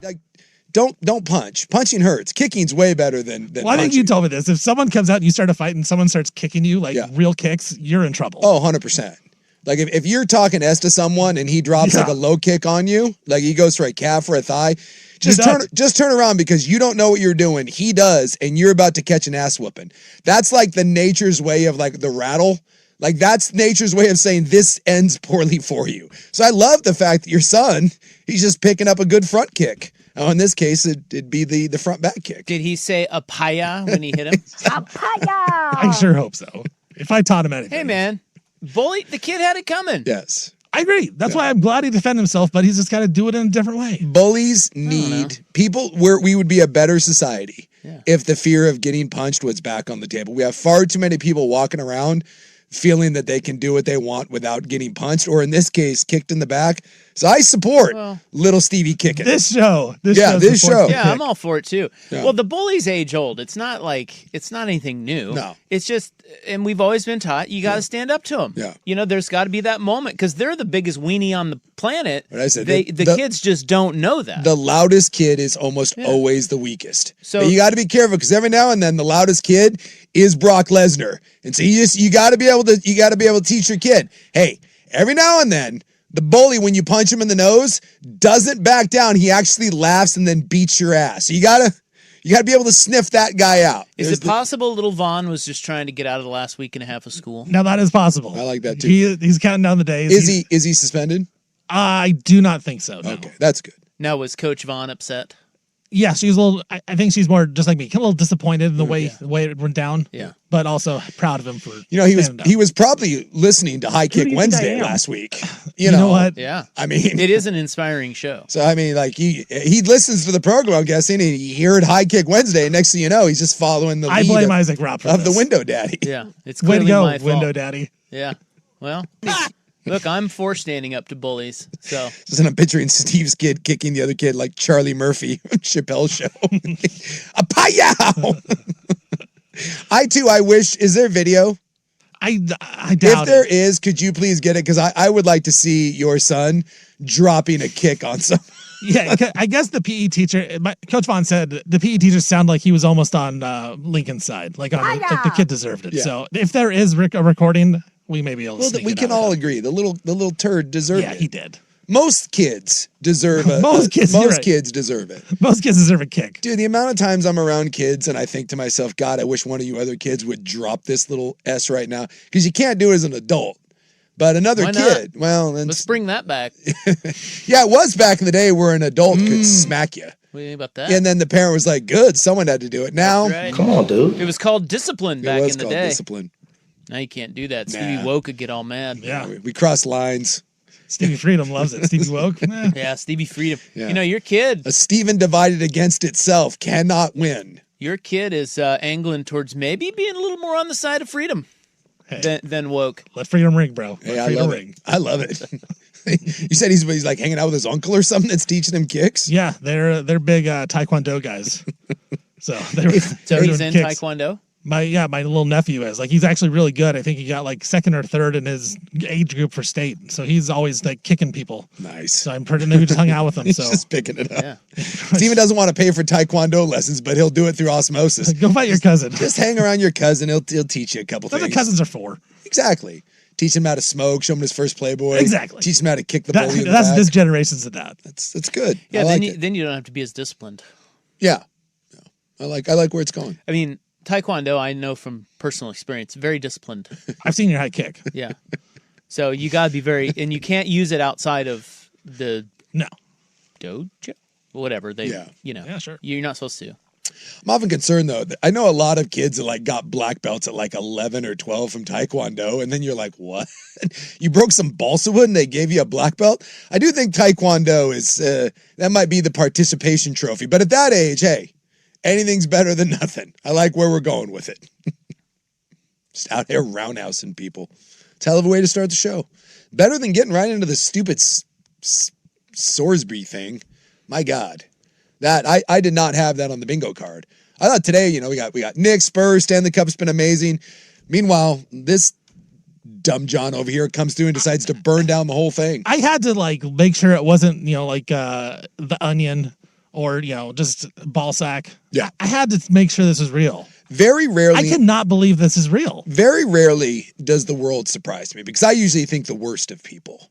like, don't punch. Punching hurts. Kicking's way better than Well, I think you told me this. If someone comes out and you start a fight and someone starts kicking you, like real kicks, you're in trouble. Oh, 100%. Like if you're talking S to someone and he drops like a low kick on you, like he goes for a calf or a thigh, just turn around because you don't know what you're doing. He does, and you're about to catch an ass whooping. That's like the nature's way of like the rattle. Like that's nature's way of saying this ends poorly for you. So I love the fact that your son, he's just picking up a good front kick. Oh, in this case, it'd be the front back kick. Did he say apaya when he hit him? Apaya! I sure hope so. If I taught him anything. Hey, man. Bully, the kid had it coming. Yes. I agree. That's why I'm glad he defended himself, but he's just got to do it in a different way. Bullies need people where we would be a better society if the fear of getting punched was back on the table. We have far too many people walking around feeling that they can do what they want without getting punched, or in this case, kicked in the back. So I support little Stevie kicking. This show. Yeah, I'm all for it too. Yeah. Well, the bully's age old. It's not anything new. No. It's just, and we've always been taught, you got to stand up to them. Yeah. You know, there's got to be that moment because they're the biggest weenie on the planet. But I said, the kids just don't know that. The loudest kid is almost always the weakest. So but you got to be careful because every now and then the loudest kid is Brock Lesnar. And so you got to be able to teach your kid, hey, every now and then, the bully, when you punch him in the nose, doesn't back down. He actually laughs and then beats your ass. So you gotta be able to sniff that guy out. Is it possible little Vaughn was just trying to get out of the last week and a half of school? Now that is possible. I like that too. He's counting down the days. Is he suspended? I do not think so. No. Okay, that's good. Now, was Coach Vaughn upset? Yeah, she's a little. I think she's more just like me, a little disappointed in the way it went down. Yeah, but also proud of him for. He was probably listening to High Kick Wednesday last week. You know what? Yeah, I mean, it is an inspiring show. So I mean, like he listens to the program, I'm guessing, and he heard High Kick Wednesday. And next thing you know, he's just following the lead. I blame Isaac Robb of the Window Daddy. Yeah, it's way to go, my fault. Window Daddy. Yeah, well. Look, I'm for standing up to bullies. So I'm picturing Steve's kid kicking the other kid like Charlie Murphy from Chappelle's show. A payow! I wish, is there video? I doubt If there is, could you please get it? Because I would like to see your son dropping a kick on someone. Yeah, I guess the PE teacher, Coach Vaughn said the PE teacher sounded like he was almost on Lincoln's side. Like the kid deserved it. Yeah. So if there is a recording, we may be able to sneak we it can out all agree. The little turd deserved it. Yeah, he did. Most kids deserve Most kids deserve it. Most kids deserve a kick. Dude, the amount of times I'm around kids and I think to myself, God, I wish one of you other kids would drop this little S right now. Because you can't do it as an adult. But another kid, well, let's bring that back. Yeah, it was back in the day where an adult could smack you. What do you think about that? And then the parent was like, good, someone had to do it. Now, right. Come on, dude. It was called discipline back in the day. Discipline. Now you can't do that. Stevie Woke could get all mad. Yeah. We cross lines. Stevie Freedom loves it. Stevie Woke. Yeah, Stevie Freedom. Yeah. You know, your kid. A Steven divided against itself cannot win. Your kid is angling towards maybe being a little more on the side of freedom than woke. Let freedom ring, bro. Hey, I love it. I love it. You said he's like hanging out with his uncle or something that's teaching him kicks? Yeah, they're big Taekwondo guys. So he's in kicks. Taekwondo? My little nephew is. Like, he's actually really good. I think he got like second or third in his age group for state. So he's always like kicking people. Nice. So I'm pretty maybe just hung out with him. He's so just picking it up. Yeah. Steven doesn't want to pay for Taekwondo lessons, but he'll do it through osmosis. Go fight your cousin. Just hang around your cousin. He'll teach you a couple That's things. what cousins are for. Exactly. Teach him how to smoke. Show him his first Playboy. Exactly. Teach him how to kick the bully in the That's back. this generation's of that. That's good. Yeah, I then you don't have to be as disciplined. Yeah. I like where it's going. I mean, Taekwondo, I know from personal experience, very disciplined. I've seen your high kick. Yeah. So you got to be and you can't use it outside of the dojo, whatever Yeah, sure. You're not supposed to. I'm often concerned though. I know a lot of kids that like got black belts at like 11 or 12 from Taekwondo, and then you're like, what? You broke some balsa wood and they gave you a black belt? I do think Taekwondo is that might be the participation trophy, but at that age, hey, anything's better than nothing. I like where we're going with it. Just out there roundhousing people. It's a hell of a way to start the show. Better than getting right into the stupid Sorsby thing. My God. That I did not have that on the bingo card. I thought today, we got Knicks, Spurs, Stanley Cup's been amazing. Meanwhile, this dumb John over here comes through and decides to burn down the whole thing. I had to make sure it wasn't, the Onion or just ball sack. Yeah. I had to make sure this was real. Very rarely. I cannot believe this is real. Very rarely does the world surprise me because I usually think the worst of people.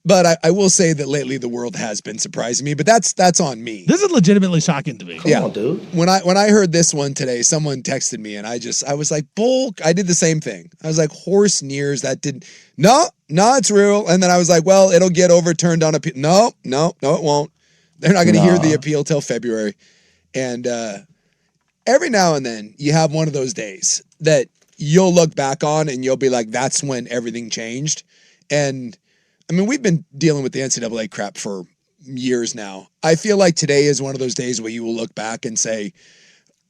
But I will say that lately the world has been surprising me, but that's on me. This is legitimately shocking to me. Come on, dude. When I heard this one today, someone texted me and I was like, bull. I did the same thing. I was like, horse nears. That didn't. No, it's real. And then I was like, well, it'll get overturned on appeal. No, it won't. They're not going to hear the appeal till February. And every now and then you have one of those days that you'll look back on and you'll be like, that's when everything changed. And I mean, we've been dealing with the NCAA crap for years now. I feel like today is one of those days where you will look back and say,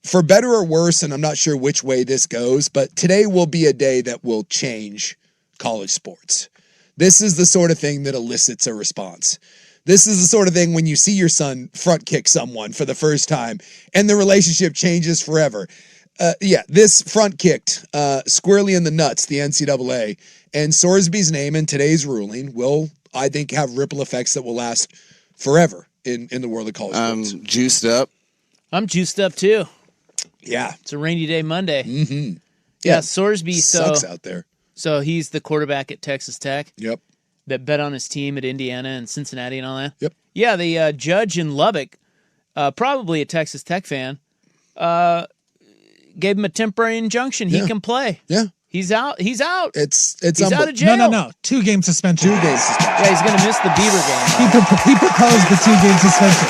for better or worse, and I'm not sure which way this goes, but today will be a day that will change college sports. This is the sort of thing that elicits a response. This is the sort of thing when you see your son front kick someone for the first time and the relationship changes forever. This front kicked squarely in the nuts, the NCAA, and Sorsby's name in today's ruling will, I think, have ripple effects that will last forever in the world of college sports. Juiced up. I'm juiced up too. Yeah. It's a rainy day Monday. Mm-hmm. Yeah, Sorsby sucks out there. So he's the quarterback at Texas Tech. Yep. That bet on his team at Indiana and Cincinnati and all that. Yep. Yeah, the judge in Lubbock, probably a Texas Tech fan, gave him a temporary injunction. He can play. Yeah. He's out. He's out. He's out of jail. No. 2-game suspension. 2 games suspension. Yeah, he's going to miss the Beaver game. He proposed the 2-game suspension.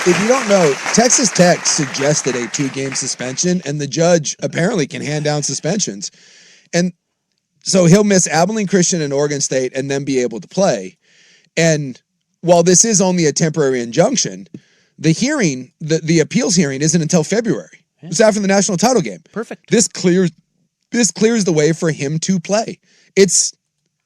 If you don't know, Texas Tech suggested a 2-game suspension, and the judge apparently can hand down suspensions. And so he'll miss Abilene Christian and Oregon State and then be able to play. And while this is only a temporary injunction, the hearing, the appeals hearing isn't until February. Yeah. It's after the national title game. Perfect. This clears the way for him to play. It's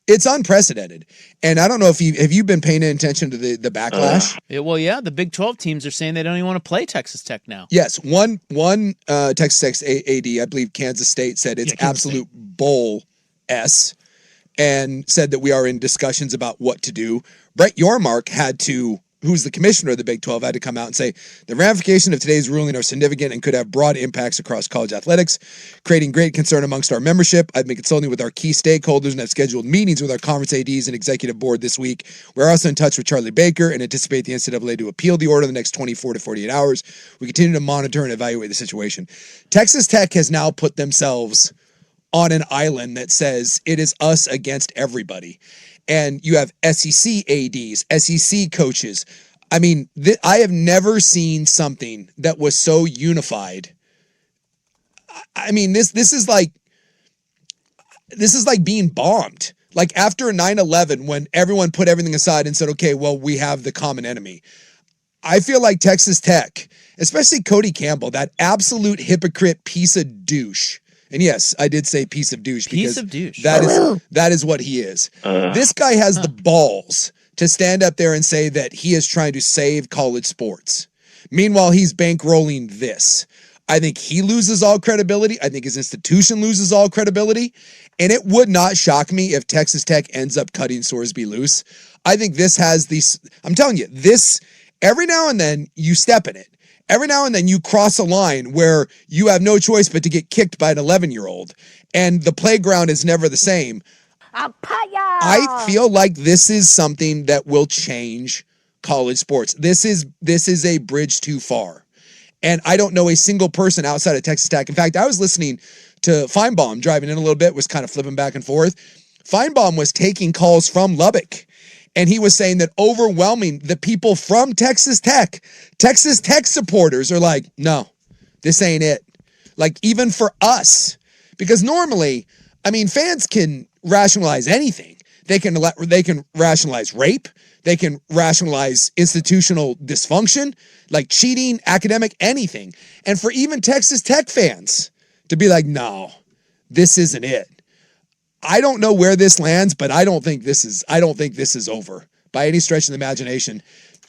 unprecedented. And I don't know if you've been paying attention to the backlash. The Big 12 teams are saying they don't even want to play Texas Tech now. Yes, one Texas Tech's AD, I believe Kansas State, said it's absolute bull S and said that we are in discussions about what to do. Brett Yormark who's the commissioner of the Big 12, had to come out and say, the ramifications of today's ruling are significant and could have broad impacts across college athletics, creating great concern amongst our membership. I've been consulting with our key stakeholders and have scheduled meetings with our conference ADs and executive board this week. We're also in touch with Charlie Baker and anticipate the NCAA to appeal the order in the next 24 to 48 hours. We continue to monitor and evaluate the situation. Texas Tech has now put themselves on an island that says it is us against everybody. And you have SEC ADs, SEC coaches. I mean, I have never seen something that was so unified. I mean, this is like being bombed. Like after 9/11, when everyone put everything aside and said, okay, well, we have the common enemy. I feel like Texas Tech, especially Cody Campbell, that absolute hypocrite piece of douche. And yes, I did say piece of douche because that is what he is. This guy has the balls to stand up there and say that he is trying to save college sports. Meanwhile, he's bankrolling this. I think he loses all credibility. I think his institution loses all credibility. And it would not shock me if Texas Tech ends up cutting Sorsby loose. I think this has these, I'm telling you, this, every now and then you step in it. Every now and then you cross a line where you have no choice but to get kicked by an 11-year-old. And the playground is never the same. I feel like this is something that will change college sports. This is a bridge too far. And I don't know a single person outside of Texas Tech. In fact, I was listening to Feinbaum driving in a little bit, was kind of flipping back and forth. Feinbaum was taking calls from Lubbock. And he was saying that overwhelming the people from Texas Tech supporters are like, no, this ain't it. Like even for us, because normally, I mean, fans can rationalize anything. They can rationalize rape. They can rationalize institutional dysfunction, like cheating, academic, anything. And for even Texas Tech fans to be like, no, this isn't it. I don't know where this lands, but I don't think this is over by any stretch of the imagination.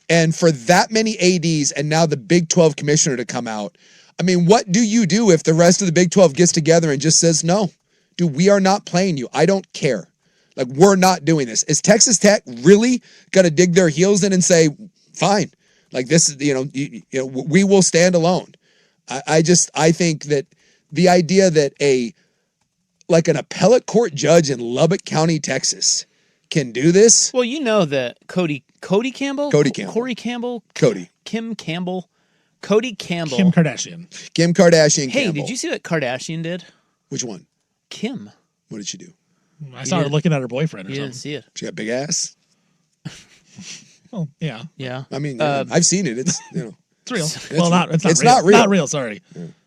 And for that many ADs and now the Big 12 commissioner to come out, I mean, what do you do if the rest of the Big 12 gets together and just says, no, dude, we are not playing you. I don't care. Like, we're not doing this. Is Texas Tech really going to dig their heels in and say, fine, Like this is, we will stand alone. I think that the idea that an appellate court judge in Lubbock County, Texas can do this. Well, you know that Cody Campbell? Cody Campbell. Corey Campbell? Cody. Kim Campbell? Cody Campbell. Kim Kardashian. Hey, Campbell. did you see what Kardashian did? Which one? Kim. What did she do? I saw her looking at her boyfriend or You something. didn't see it. She got big ass. Oh, yeah. Yeah. I mean, I've seen it. It's, It's real. It's It's not real. Not real, sorry.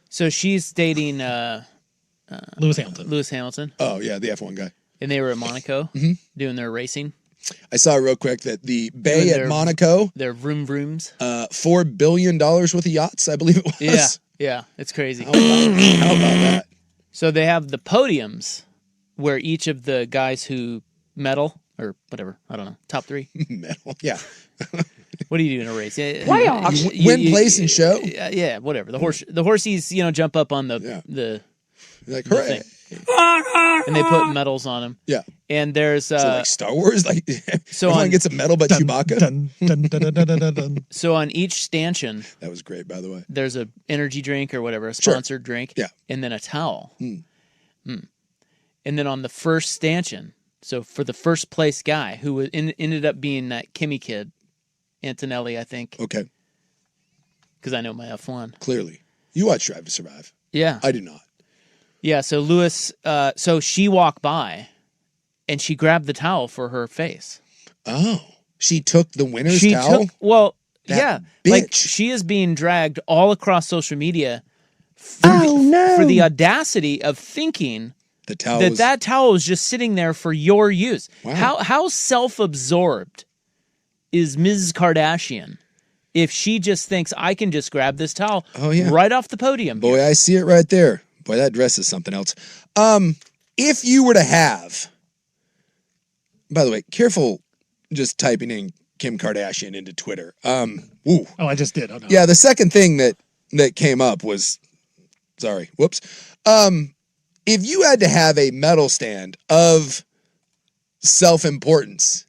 So she's dating Lewis Hamilton. Lewis Hamilton, Oh, yeah, the F1 guy. and they were at Monaco doing their racing, I saw real quick that the Bay Doing at their- Monaco, their vroom vrooms. $4 billion worth of yachts, I believe it was. Yeah, yeah, it's crazy. How about that? So they have the podiums where each of the guys who medal or whatever, I don't know, top three. Metal. Yeah. What do you do in a race? You win, place, and show. Yeah, whatever. The horsies, jump up on the Like, hooray. thing. And they put medals on them. Yeah. And there's So like Star Wars, like so everyone on- gets a medal but Chewbacca. Dun, dun, dun, dun, dun, dun, dun. so on each stanchion That was great, by the way. there's a energy drink or whatever, a Sure. sponsored drink, Yeah. and then a towel. And then on the first stanchion, so for the first place guy who ended up being that Kimmy kid, Antonelli, I think, Okay, because I know my F1. clearly. You watch Drive to Survive. Yeah. I do not. Yeah, so Lewis, so she walked by and she grabbed the towel for her face. Oh, she took the winner's She towel? took, That yeah, bitch. like she is being dragged all across social media for the audacity of thinking The towel that was... that towel is just sitting there for your use. Wow. How self-absorbed is Ms. Kardashian if she just thinks I can just grab this towel right off the podium? Boy, I see it right there. Boy, that dress is something else. If you were to have... By the way, careful just typing in Kim Kardashian into Twitter. Ooh. Oh, I just did. Oh, no. Yeah, the second thing that came up was... Sorry. Whoops. If you had to have a medal stand of self-importance,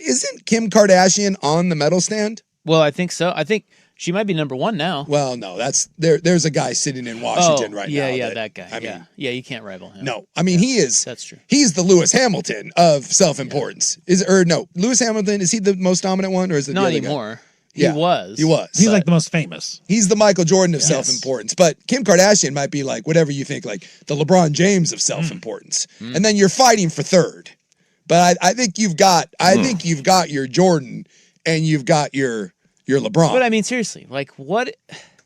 isn't Kim Kardashian on the medal stand? Well, I think so. I think she might be number one now. Well, no, that's there's a guy sitting in Washington right now. Yeah, that guy. I mean, yeah, you can't rival him. no, I mean he is. That's true. He's the Lewis Hamilton of self-importance. Lewis Hamilton, is he the most dominant one, or is it Not the other guy? anymore. Yeah, He was. He was. He's like the most famous. He's the Michael Jordan of self-importance, but Kim Kardashian might be like whatever you think, like the LeBron James of self-importance, and then you're fighting for third. But I think you've got, your Jordan, and you've got your LeBron. But I mean, seriously, like what?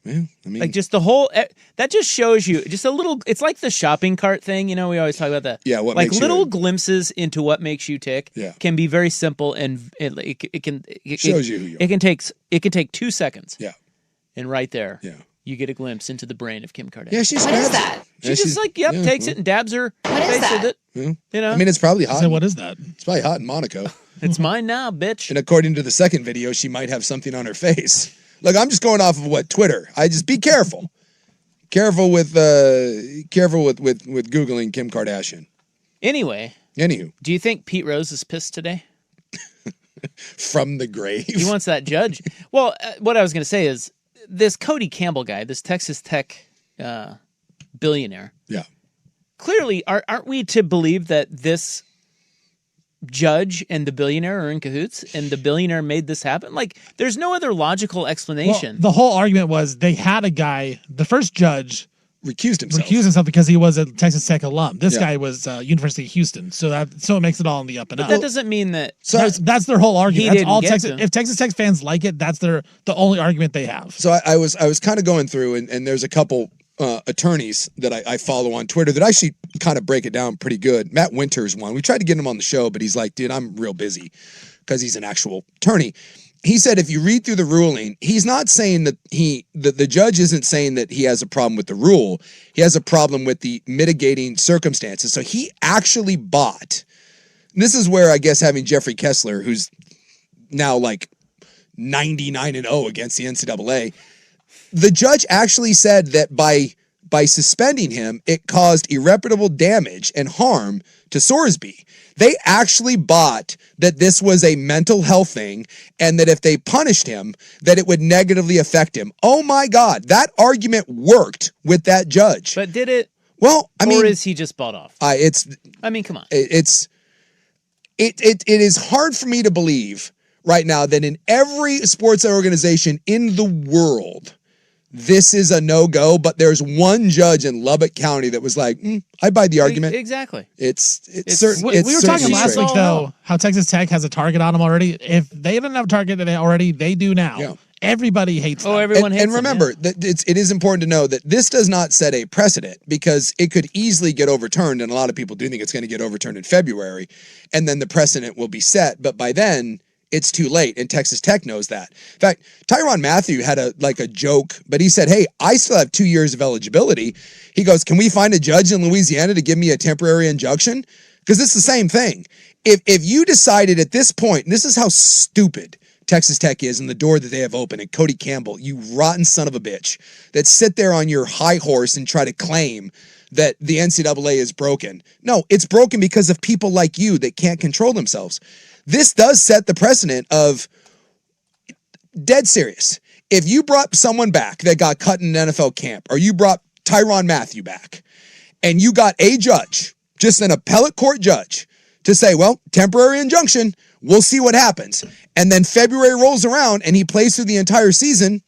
Yeah, I mean, Like just the whole that just shows you just a little. It's like the shopping cart thing, we always talk about that. Yeah, what like makes you little in. glimpses into what makes you tick. Yeah. Can be very simple and it Shows you who you are. It can take 2 seconds. Yeah. And right there, Yeah. you get a glimpse into the brain of Kim Kardashian. Yeah, she's What is that? She just takes it and dabs her face that? with it. Yeah. I mean, it's probably hot. So what is that? It's probably hot in Monaco. It's mine now, bitch. And according to the second video, she might have something on her face. Look, I'm just going off of what Twitter. I just be careful. Careful with Googling Kim Kardashian. Anyway, Anywho, do you think Pete Rose is pissed today? from the grave. He wants that judge. Well, what I was going to say is this Cody Campbell guy, this Texas Tech billionaire. Yeah. Clearly, aren't we to believe that this judge and the billionaire are in cahoots, and the billionaire made this happen? Like, there's no other logical Well, explanation. the whole argument was they had a guy, the first judge Recused himself. recused himself because he was a Texas Tech alum. This Yeah. guy was University of Houston, so it makes it all in the up and up. That doesn't mean that. So, That's their whole argument. He That's didn't all get Texas. to. If Texas Tech fans like it, that's the only argument they have. so I was kind of going through, and there's a couple attorneys that I follow on Twitter that actually kind of break it down pretty good. Matt Winter's one. We tried to get him on the show, but he's like, dude, I'm real busy because he's an actual attorney. He said if you read through the ruling, he's not saying that the judge isn't saying that he has a problem with the rule. He has a problem with the mitigating circumstances. So he actually bought. And this is where I guess having Jeffrey Kessler, who's now like 99-0 against the NCAA, the judge actually said that by by suspending him, it caused irreparable damage and harm to Sorsby. They actually bought that this was a mental health thing and that if they punished him, that it would negatively affect him. Oh my God, that argument worked with that judge. But did it? Well, I mean, or is he just bought off? I mean, come on. It is hard for me to believe right now that in every sports organization in the world, this is a no-go, but there's one judge in Lubbock County that was like, I buy the argument. Exactly. It's certain. We were talking last week, though, no. how Texas Tech has a target on them already. If they didn't have a target that they do now. Yeah. Everybody hates them. Everyone hates them. And remember, that it is important to know that this does not set a precedent because it could easily get overturned, and a lot of people do think it's going to get overturned in February, and then the precedent will be set. But by then, it's too late, and Texas Tech knows that. In fact, Tyrann Mathieu had a joke, but he said, hey, I still have 2 years of eligibility. He goes, can we find a judge in Louisiana to give me a temporary injunction? Because it's the same thing. If you decided at this point, and this is how stupid Texas Tech is and the door that they have open, and Cody Campbell, you rotten son of a bitch, that sit there on your high horse and try to claim that the NCAA is broken. No, it's broken because of people like you that can't control themselves. This does set the precedent of dead serious. If you brought someone back that got cut in an NFL camp, or you brought Tyrann Mathieu back, and you got a judge, just an appellate court judge, to say, well, temporary injunction, we'll see what happens. And then February rolls around and he plays through the entire season,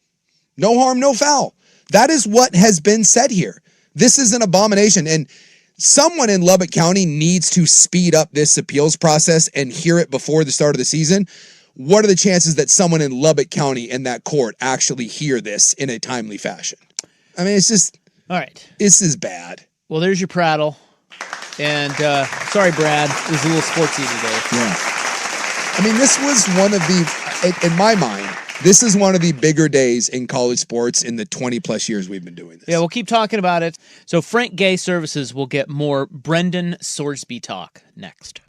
no harm, no foul. That is what has been said here. This is an abomination. And someone in Lubbock County needs to speed up this appeals process and hear it before the start of the season. What are the chances that someone in Lubbock County in that court actually hear this in a timely fashion? I mean, it's just, all right. This is bad. Well, there's your prattle. And sorry, Brad, it was a little sportsy today. Yeah. I mean, this was one of the, in my mind, this is one of the bigger days in college sports in the 20 plus years we've been doing this. Yeah, we'll keep talking about it. So Frank Gay Services will get more Brendan Sorsby talk next.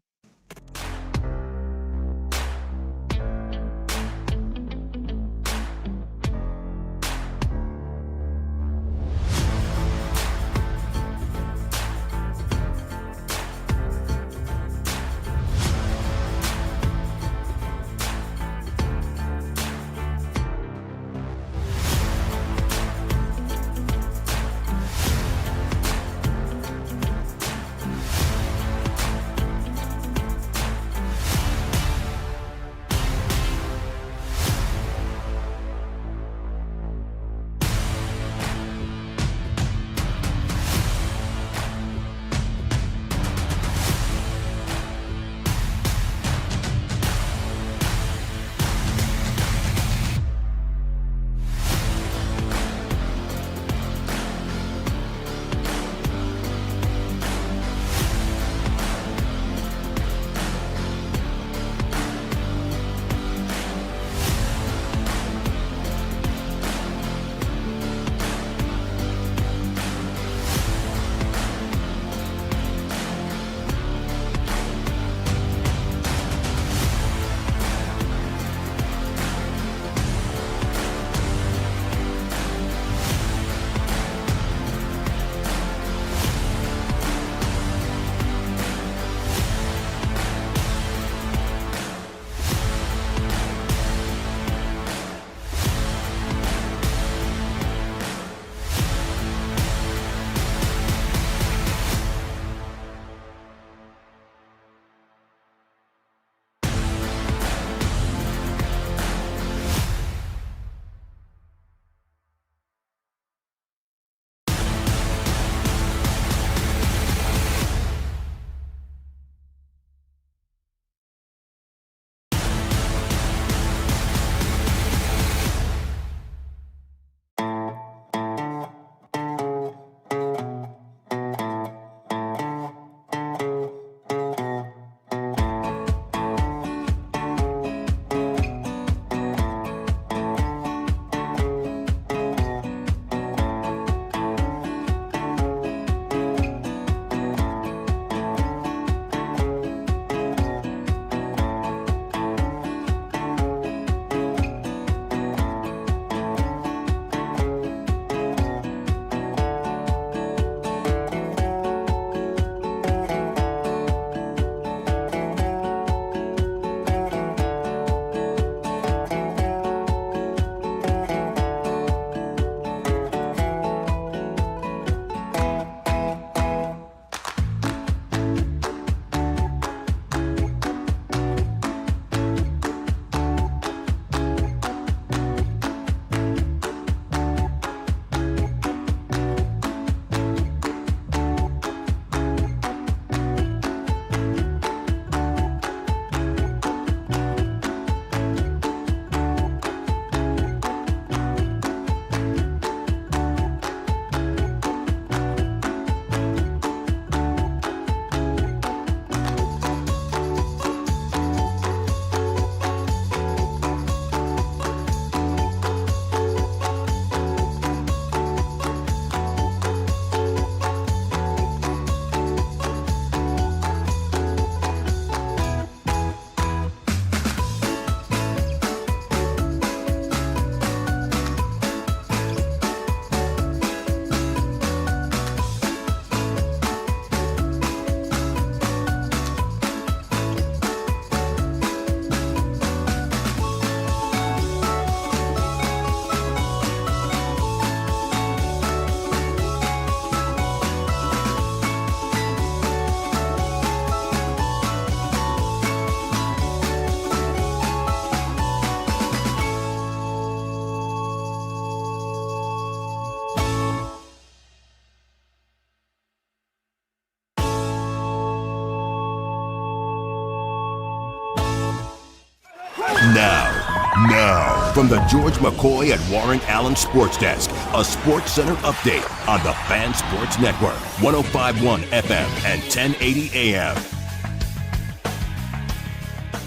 Now, from the George McCoy and Warren Allen Sports Desk, a Sports Center update on the Fan Sports Network, 105.1 FM and 1080 AM.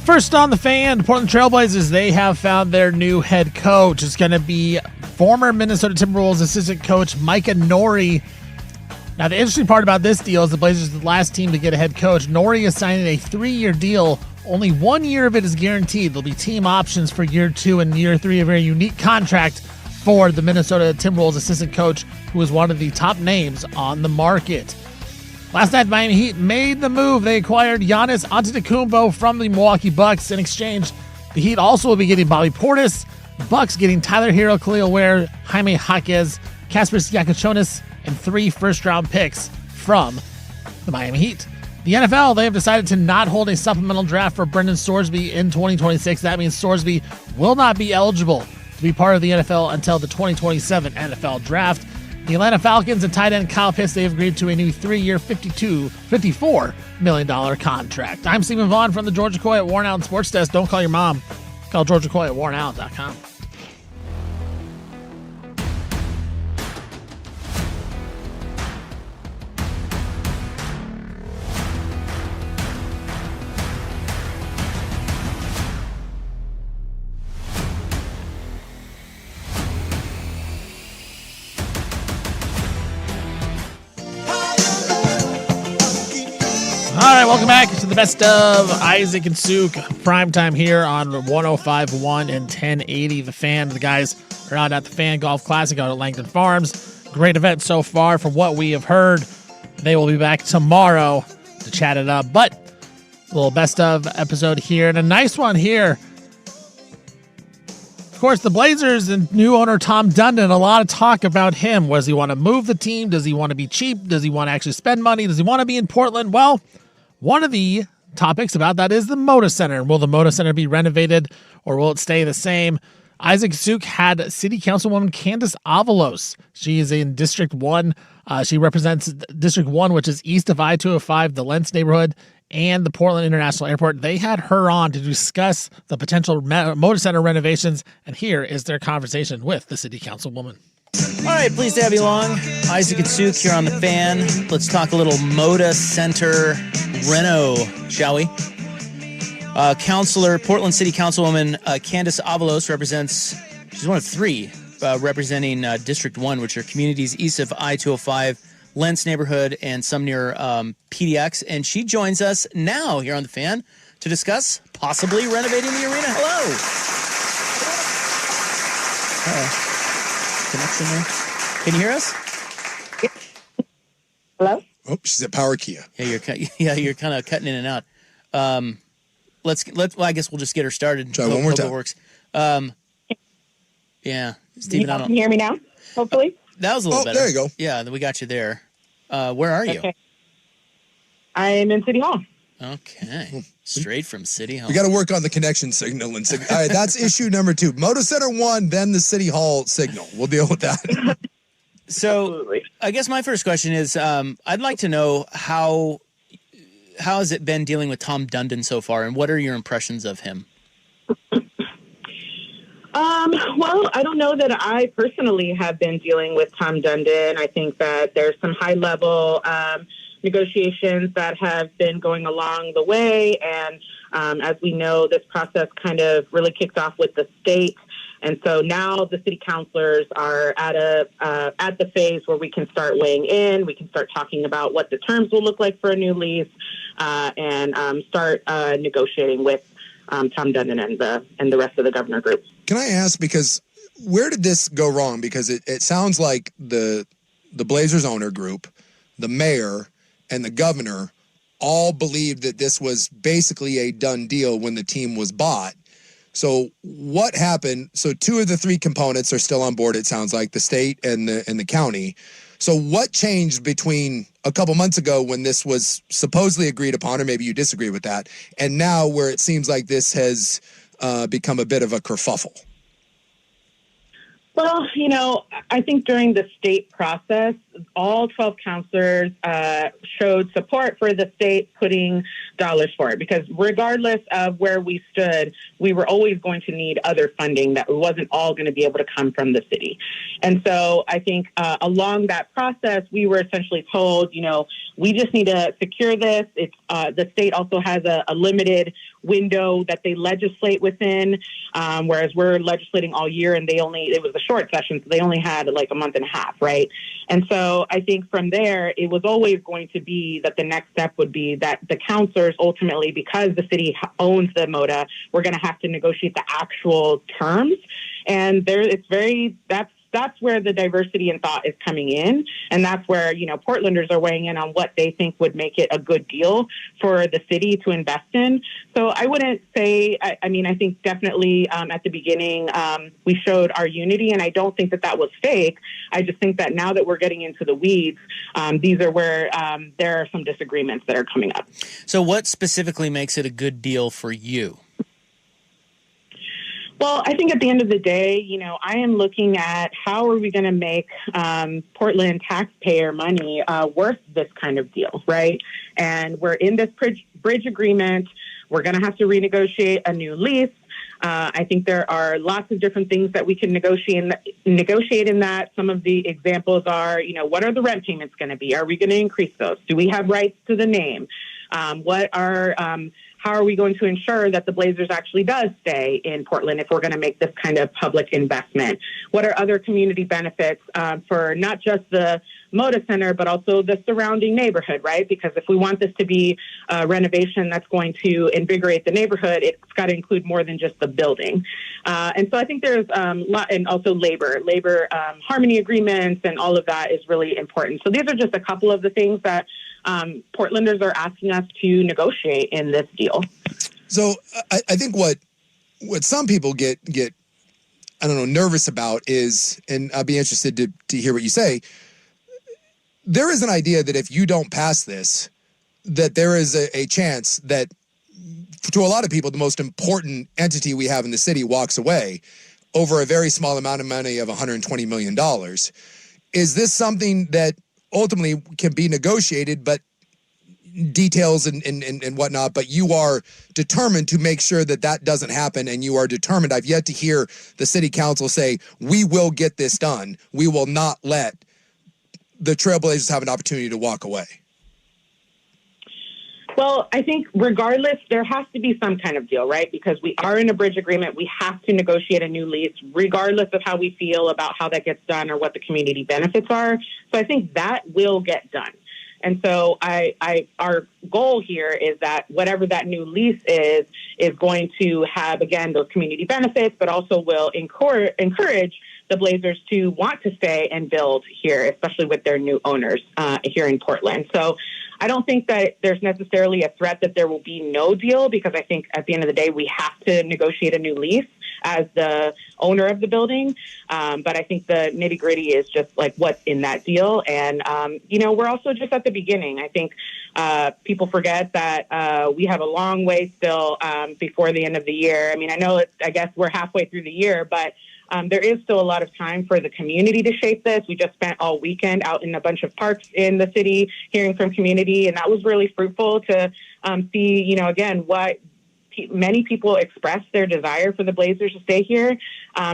First on the Fan, the Portland Trailblazers, they have found their new head coach. It's going to be former Minnesota Timberwolves assistant coach Micah Norrie. Now, the interesting part about this deal is the Blazers are the last team to get a head coach. Norrie is signing a 3-year deal. Only 1 year of it is guaranteed. There'll be team options for year 2 and year 3, a very unique contract for the Minnesota Timberwolves assistant coach, who is one of the top names on the market. Last night, Miami Heat made the move. They acquired Giannis Antetokounmpo from the Milwaukee Bucks. In exchange, the Heat also will be getting Bobby Portis, Bucks getting Tyler Hero, Khalil Ware, Jaime Jaquez, Kasper Siakachonis, and 3 first-round picks from the Miami Heat. The NFL, they have decided to not hold a supplemental draft for Brendan Sorsby in 2026. That means Sorsby will not be eligible to be part of the NFL until the 2027 NFL Draft. The Atlanta Falcons and tight end Kyle Pitts, they have agreed to a new 3-year, $54 million contract. I'm Stephen Vaughn from the Georgia Coy at Warren Allen Sports Desk. Don't call your mom. Call Georgia Coy at warrenallen.com. All right, welcome back to the best of Isaac and Suk Primetime here on 105.1 and 1080 The Fan. The guys are out at the Fan Golf Classic out at Langdon Farms. Great event so far from what we have heard. They will be back tomorrow to chat it up. But a little best of episode here and a nice one here. Of course, the Blazers and new owner Tom Dundon, a lot of talk about him. Does he want to move the team? Does he want to be cheap? Does he want to actually spend money? Does he want to be in Portland? Well, one of the topics about that is the Moda Center. Will the Moda Center be renovated or will it stay the same? Isaac Suk had City Councilwoman Candace Avalos. She is in District 1. She represents District 1, which is east of I-205, the Lentz neighborhood, and the Portland International Airport. They had her on to discuss the potential Moda Center renovations, and here is their conversation with the City Councilwoman. All right, pleased to have you along. Isaac and Suk here on The Fan. Let's talk a little Moda Center reno, shall we? Portland City Councilwoman Candace Avalos she's one of 3 representing District 1, which are communities east of I-205, Lentz neighborhood, and some near PDX. And she joins us now here on The Fan to discuss possibly renovating the arena. Hello. Connection there. Can you hear us? Hello? Oh, she's at Power Kia. Yeah, you're kind of cutting in and out. Well, I guess we'll just get her started. Try one more time. It works. Yeah, Stephen, You can hear me now, hopefully? That was a little better. There you go. Yeah, we got you there. Where are you? Okay. I'm in City Hall. Okay. Straight from City Hall. We got to work on the connection signal. All right, that's issue number 2. Moda Center 1, then the City Hall signal. We'll deal with that. So, Absolutely. I guess my first question is, I'd like to know how has it been dealing with Tom Dundon so far, and what are your impressions of him? Well, I don't know that I personally have been dealing with Tom Dundon. I think that there's some high-level negotiations that have been going along the way, and as we know, this process kind of really kicked off with the state. And so now the city councilors are at the phase where we can start weighing in. We can start talking about what the terms will look like for a new lease, and start negotiating with Tom Dundon and the rest of the governor group. Can I ask, because where did this go wrong? Because it sounds like the Blazers owner group, the mayor, and the governor all believed that this was basically a done deal when the team was bought. So what happened? So 2 of the 3 components are still on board, it sounds like, the state and the county. So what changed between a couple months ago when this was supposedly agreed upon, or maybe you disagree with that, and now where it seems like this has become a bit of a kerfuffle? Well, I think during the state process, all 12 counselors showed support for the state putting dollars for it, because regardless of where we stood, we were always going to need other funding that wasn't all going to be able to come from the city. And so I think along that process, we were essentially told, we just need to secure this. It's the state also has a limited window that they legislate within, whereas we're legislating all year, and it was a short session, so they only had like a month and a half, right? And so I think from there, it was always going to be that the next step would be that the counselors ultimately, because the city owns the MOTA, we're going to have to negotiate the actual terms. And that's where the diversity in thought is coming in. And that's where, Portlanders are weighing in on what they think would make it a good deal for the city to invest in. So I wouldn't say, I think definitely at the beginning, we showed our unity, and I don't think that was fake. I just think that now that we're getting into the weeds, these are where there are some disagreements that are coming up. So what specifically makes it a good deal for you? Well, I think at the end of the day, I am looking at how are we going to make Portland taxpayer money worth this kind of deal, right? And we're in this bridge agreement. We're going to have to renegotiate a new lease. I think there are lots of different things that we can negotiate in that. Some of the examples are, what are the rent payments going to be? Are we going to increase those? Do we have rights to the name? How are we going to ensure that the Blazers actually does stay in Portland if we're going to make this kind of public investment? What are other community benefits for not just the MOTA Center, but also the surrounding neighborhood, right? Because if we want this to be a renovation that's going to invigorate the neighborhood, it's got to include more than just the building. And so I think there's and also labor harmony agreements, and all of that is really important. So these are just a couple of the things that Portlanders are asking us to negotiate in this deal. So I think what some people get nervous about is, and I'll be interested to hear what you say. There is an idea that if you don't pass this, that there is a chance that, to a lot of people, the most important entity we have in the city walks away over a very small amount of money of $120 million. Is this something that ultimately can be negotiated, but details and whatnot, but you are determined to make sure that doesn't happen, and you are determined? I've yet to hear the city council say, we will get this done. We will not let the Trailblazers have an opportunity to walk away. Well, I think regardless, there has to be some kind of deal, right? Because we are in a bridge agreement. We have to negotiate a new lease, regardless of how we feel about how that gets done or what the community benefits are. So I think that will get done. And so our goal here is that whatever that new lease is going to have, again, those community benefits, but also will encourage the Blazers to want to stay and build here, especially with their new owners here in Portland. So I don't think that there's necessarily a threat that there will be no deal, because I think at the end of the day, we have to negotiate a new lease as the owner of the building. But I think the nitty gritty is just like what's in that deal. And, we're also just at the beginning. I think people forget that we have a long way still before the end of the year. I mean, I guess we're halfway through the year, but there is still a lot of time for the community to shape this. We just spent all weekend out in a bunch of parks in the city hearing from community, and that was really fruitful to see, again, what many people express their desire for the Blazers to stay here.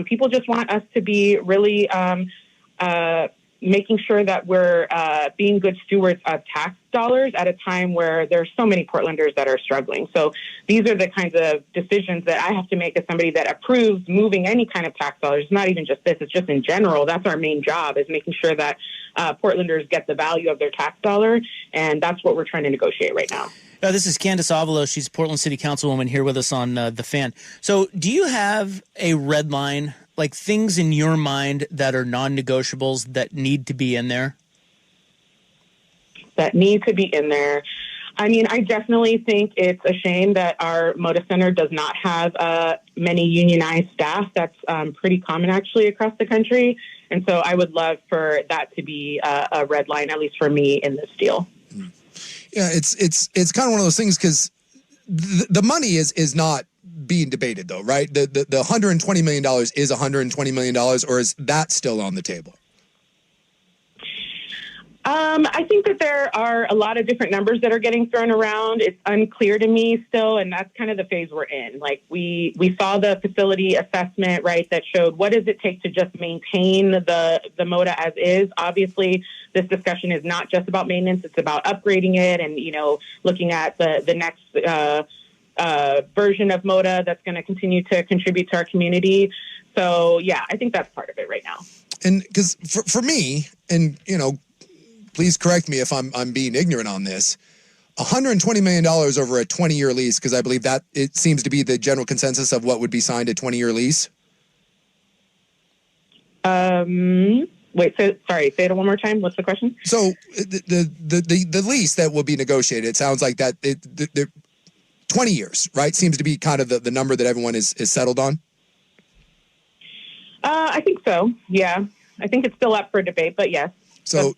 People just want us to be really making sure that we're being good stewards of tax dollars at a time where there's so many Portlanders that are struggling. So these are the kinds of decisions that I have to make as somebody that approves moving any kind of tax dollars. It's not even just this, it's just in general. That's our main job, is making sure that Portlanders get the value of their tax dollar. And that's what we're trying to negotiate right now. This is Candace Avalos. She's a Portland City Councilwoman here with us on The Fan. So do you have a red line, like things in your mind that are non-negotiables that need to be in there? That need to be in there. I mean, I definitely think it's a shame that our MOTA Center does not have many unionized staff. That's pretty common, actually, across the country. And so I would love for that to be a red line, at least for me, in this deal. Yeah, it's kind of one of those things, because the money is not being debated, though, right? The $120 million is $120 million, or is that still on the table? I think that there are a lot of different numbers that are getting thrown around. It's unclear to me still, and that's kind of the phase we're in. Like we saw the facility assessment, right, that showed what does it take to just maintain the MOTA as is. Obviously, this discussion is not just about maintenance; it's about upgrading it and looking at the next version of MOTA that's going to continue to contribute to our community. So yeah, I think that's part of it right now. And because for me, and please correct me if I'm being ignorant on this. $120 million over a 20-year lease, because I believe that it seems to be the general consensus of what would be signed a 20-year lease. Wait, sorry, say it one more time. What's the question? So the lease that will be negotiated, it sounds like that the 20 years, right? Seems to be kind of the number that everyone is settled on. I think so. Yeah, I think it's still up for debate, but yes. So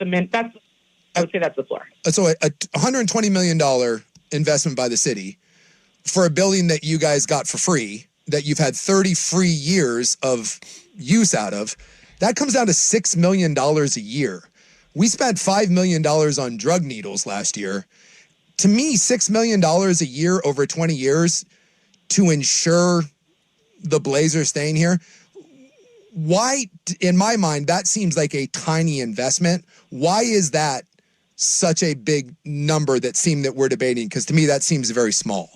I would say that's the floor. So a $120 million investment by the city for a building that you guys got for free, that you've had 30 free years of use out of, that comes down to $6 million a year. We spent $5 million on drug needles last year. To me, $6 million a year over 20 years to ensure the Blazers staying here, why, in my mind, that seems like a tiny investment. Why is that such a big number that we're debating? Because to me, that seems very small.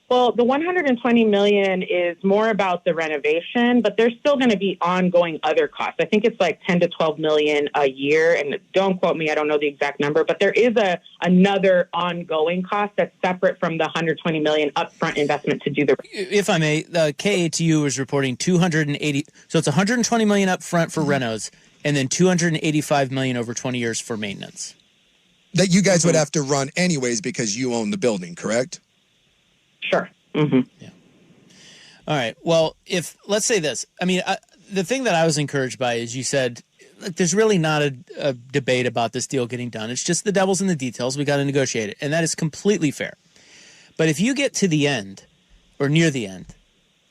Well, the $120 million is more about the renovation, but there's still going to be ongoing other costs. I think it's like $10 to $12 million a year, and don't quote me, I don't know the exact number, but there is another ongoing cost that's separate from the $120 million upfront investment to do the. If I may, the KATU is reporting 280. So it's $120 million upfront for renos, and then $285 million over 20 years for maintenance. That you guys would have to run anyways because you own the building, correct? Sure. Mm-hmm. Yeah. All right. Well, let's say this. I mean, the thing that I was encouraged by is you said, look, there's really not a debate about this deal getting done. It's just the devil's in the details. We got to negotiate it. And that is completely fair. But if you get to the end or near the end,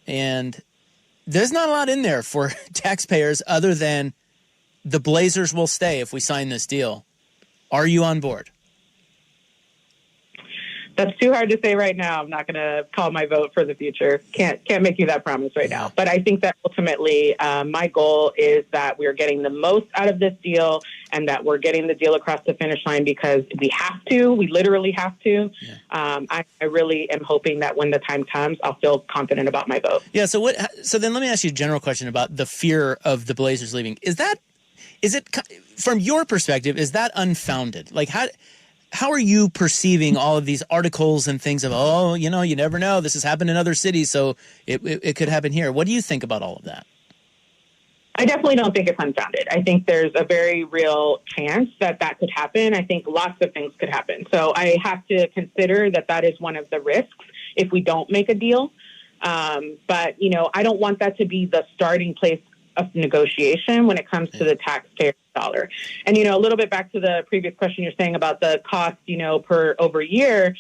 and there's not a lot in there for taxpayers other than the Blazers will stay if we sign this deal, are you on board? That's too hard to say right now. I'm not going to call my vote for the future. Can't make you that promise right now. But I think that ultimately my goal is that we're getting the most out of this deal and that we're getting the deal across the finish line because we have to. We literally have to. Yeah. I really am hoping that when the time comes, I'll feel confident about my vote. Yeah. So then let me ask you a general question about the fear of the Blazers leaving. Is it from your perspective, is that unfounded? Like how are you perceiving all of these articles and things of, you never know. This has happened in other cities, so it could happen here. What do you think about all of that? I definitely don't think it's unfounded. I think there's a very real chance that could happen. I think lots of things could happen. So I have to consider that is one of the risks if we don't make a deal. But, I don't want that to be the starting place of negotiation when it comes to the taxpayer dollar. And, a little bit back to the previous question you're saying about the cost, per over year.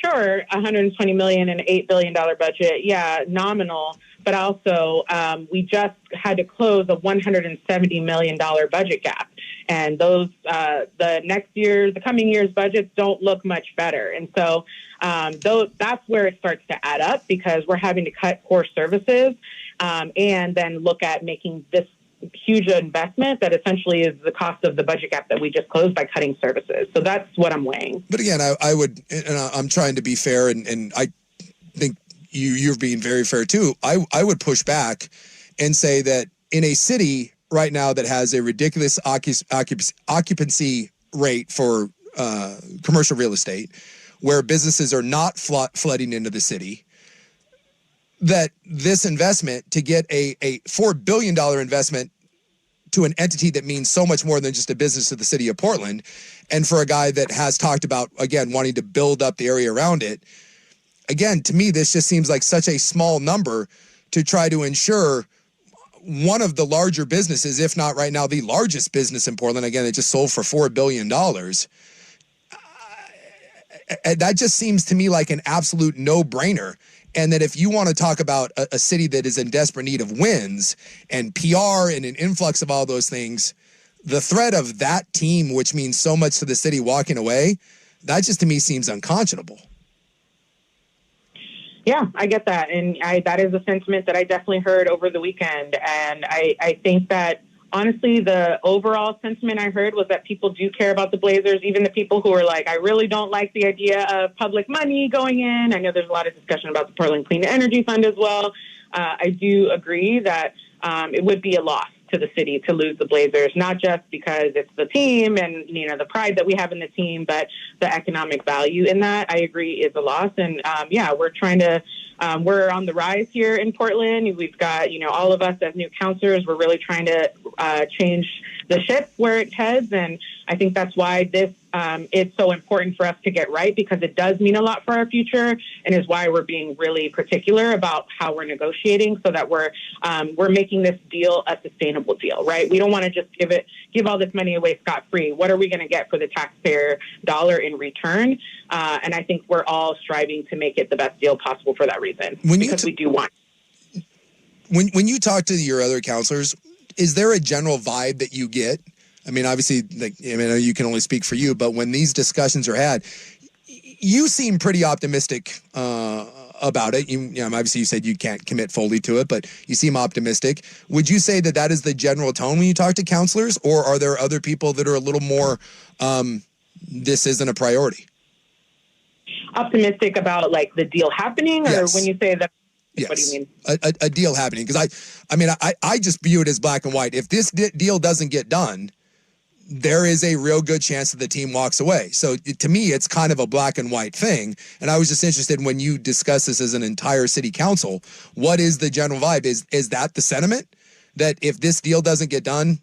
Sure, $120 million and $8 billion budget. Yeah, nominal. But also, we just had to close a $170 million budget gap. And those, the coming year's budgets don't look much better. And so that's where it starts to add up because we're having to cut core services and then look at making this huge investment that essentially is the cost of the budget gap that we just closed by cutting services. So that's what I'm weighing. But again, I would, and I'm trying to be fair, and I think you're being very fair too. I would push back and say that in a city right now that has a ridiculous occupancy rate for commercial real estate, where businesses are not flooding into the city, that this investment to get a $4 billion investment to an entity that means so much more than just a business of the city of Portland, and for a guy that has talked about, again, wanting to build up the area around it, again, to me, this just seems like such a small number to try to ensure one of the larger businesses, if not right now the largest business in Portland, again, it just sold for $4 billion. That just seems to me like an absolute no-brainer. And that if you want to talk about a city that is in desperate need of wins and PR and an influx of all those things, the threat of that team, which means so much to the city, walking away, that just to me seems unconscionable. Yeah, I get that. And that is a sentiment that I definitely heard over the weekend. And I think that, honestly, the overall sentiment I heard was that people do care about the Blazers, even the people who are like, I really don't like the idea of public money going in. I know there's a lot of discussion about the Portland Clean Energy Fund as well. I do agree that it would be a loss to the city to lose the Blazers, not just because it's the team and, the pride that we have in the team, but the economic value in that, I agree, is a loss. And we're trying to, we're on the rise here in Portland. We've got, all of us as new counselors, we're really trying to change the ship where it heads. And I think that's why this is so important for us to get right, because it does mean a lot for our future, and is why we're being really particular about how we're negotiating, so that we're making this deal a sustainable deal, right? We don't want to just give all this money away scot-free. What are we going to get for the taxpayer dollar in return? And I think we're all striving to make it the best deal possible for that reason, because we do want. When you talk to your other counselors, is there a general vibe that you get? I mean, obviously, I know you can only speak for you, but when these discussions are had, you seem pretty optimistic about it. Obviously, you said you can't commit fully to it, but you seem optimistic. Would you say that is the general tone when you talk to counselors, or are there other people that are a little more, this isn't a priority? Optimistic about the deal happening, or yes. When you say that? Yes. What do you mean? A deal happening, because I just view it as black and white. If this deal doesn't get done, there is a real good chance that the team walks away. So to me, it's kind of a black and white thing. And I was just interested, when you discuss this as an entire city council, what is the general vibe? Is that the sentiment, that if this deal doesn't get done,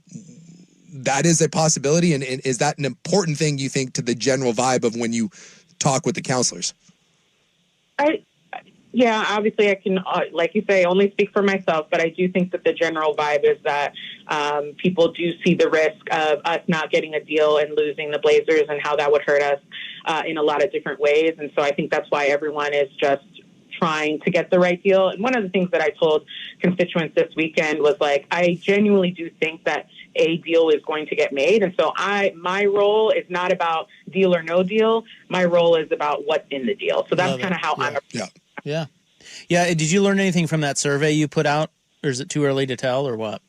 that is a possibility? And is that an important thing, you think, to the general vibe of when you talk with the counselors? Yeah, obviously I can, like you say, only speak for myself, but I do think that the general vibe is that people do see the risk of us not getting a deal and losing the Blazers, and how that would hurt us in a lot of different ways. And so I think that's why everyone is just trying to get the right deal. And one of the things that I told constituents this weekend was, I genuinely do think that a deal is going to get made. And so my role is not about deal or no deal. My role is about what's in the deal. So that's kind of how I'm. Yeah. Did you learn anything from that survey you put out, or is it too early to tell, or what?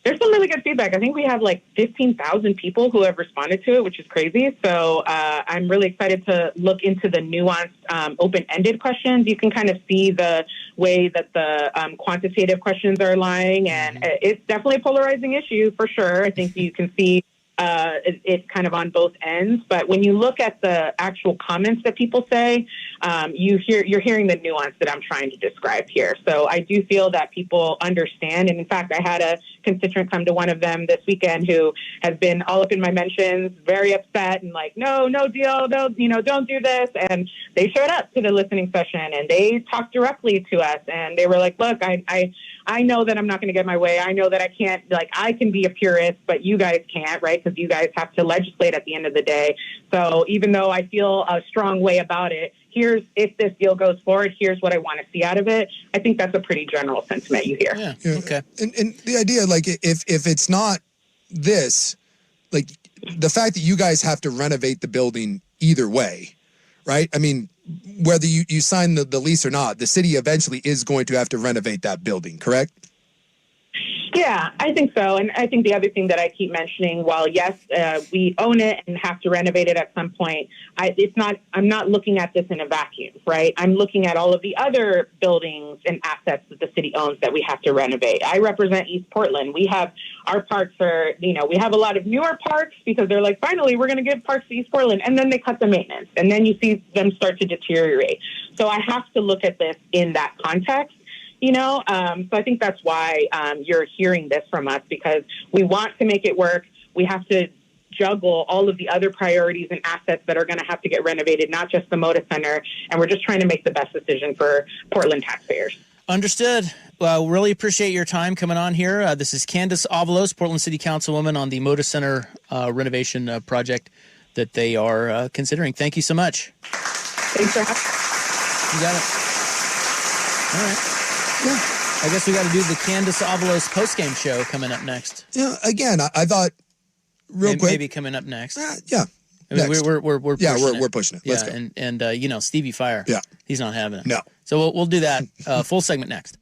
There's some really good feedback. I think we have 15,000 people who have responded to it, which is crazy. So I'm really excited to look into the nuanced, open-ended questions. You can kind of see the way that the quantitative questions are lying, and it's definitely a polarizing issue for sure. I think you can see it's kind of on both ends. But when you look at the actual comments that people say, you're hearing the nuance that I'm trying to describe here. So I do feel that people understand. And in fact, I had a constituent come to one of them this weekend who has been all up in my mentions, very upset and no deal, no, don't do this. And they showed up to the listening session and they talked directly to us, and they were like, look, I know that I'm not going to get my way. I know that I can't, I can be a purist, but you guys can't, right? Because you guys have to legislate at the end of the day. So even though I feel a strong way about it, if this deal goes forward, here's what I want to see out of it. I think that's a pretty general sentiment you hear. Yeah. Okay. And the idea, if it's not this, the fact that you guys have to renovate the building either way, right? I mean, whether you sign the lease or not, the city eventually is going to have to renovate that building, correct? Yeah, I think so. And I think the other thing that I keep mentioning, while yes, we own it and have to renovate it at some point, I'm not looking at this in a vacuum, right? I'm looking at all of the other buildings and assets that the city owns that we have to renovate. I represent East Portland. We have our parks we have a lot of newer parks because they're finally, we're going to give parks to East Portland. And then they cut the maintenance. And then you see them start to deteriorate. So I have to look at this in that context. So I think that's why you're hearing this from us, because we want to make it work. We have to juggle all of the other priorities and assets that are going to have to get renovated, not just the Moda Center. And we're just trying to make the best decision for Portland taxpayers. Understood. Well, really appreciate your time coming on here. This is Candace Avalos, Portland City Councilwoman, on the Moda Center renovation project that they are considering. Thank you so much. Thanks for having me. You got it. All right. Yeah. I guess we got to do the Candace Avalos postgame show coming up next. Yeah. Again, I thought real quick. Maybe coming up next. Yeah. I mean, Next. we're pushing we're pushing it. Let's go. And Stevie Fire. Yeah. He's not having it. No. So we'll do that full segment next.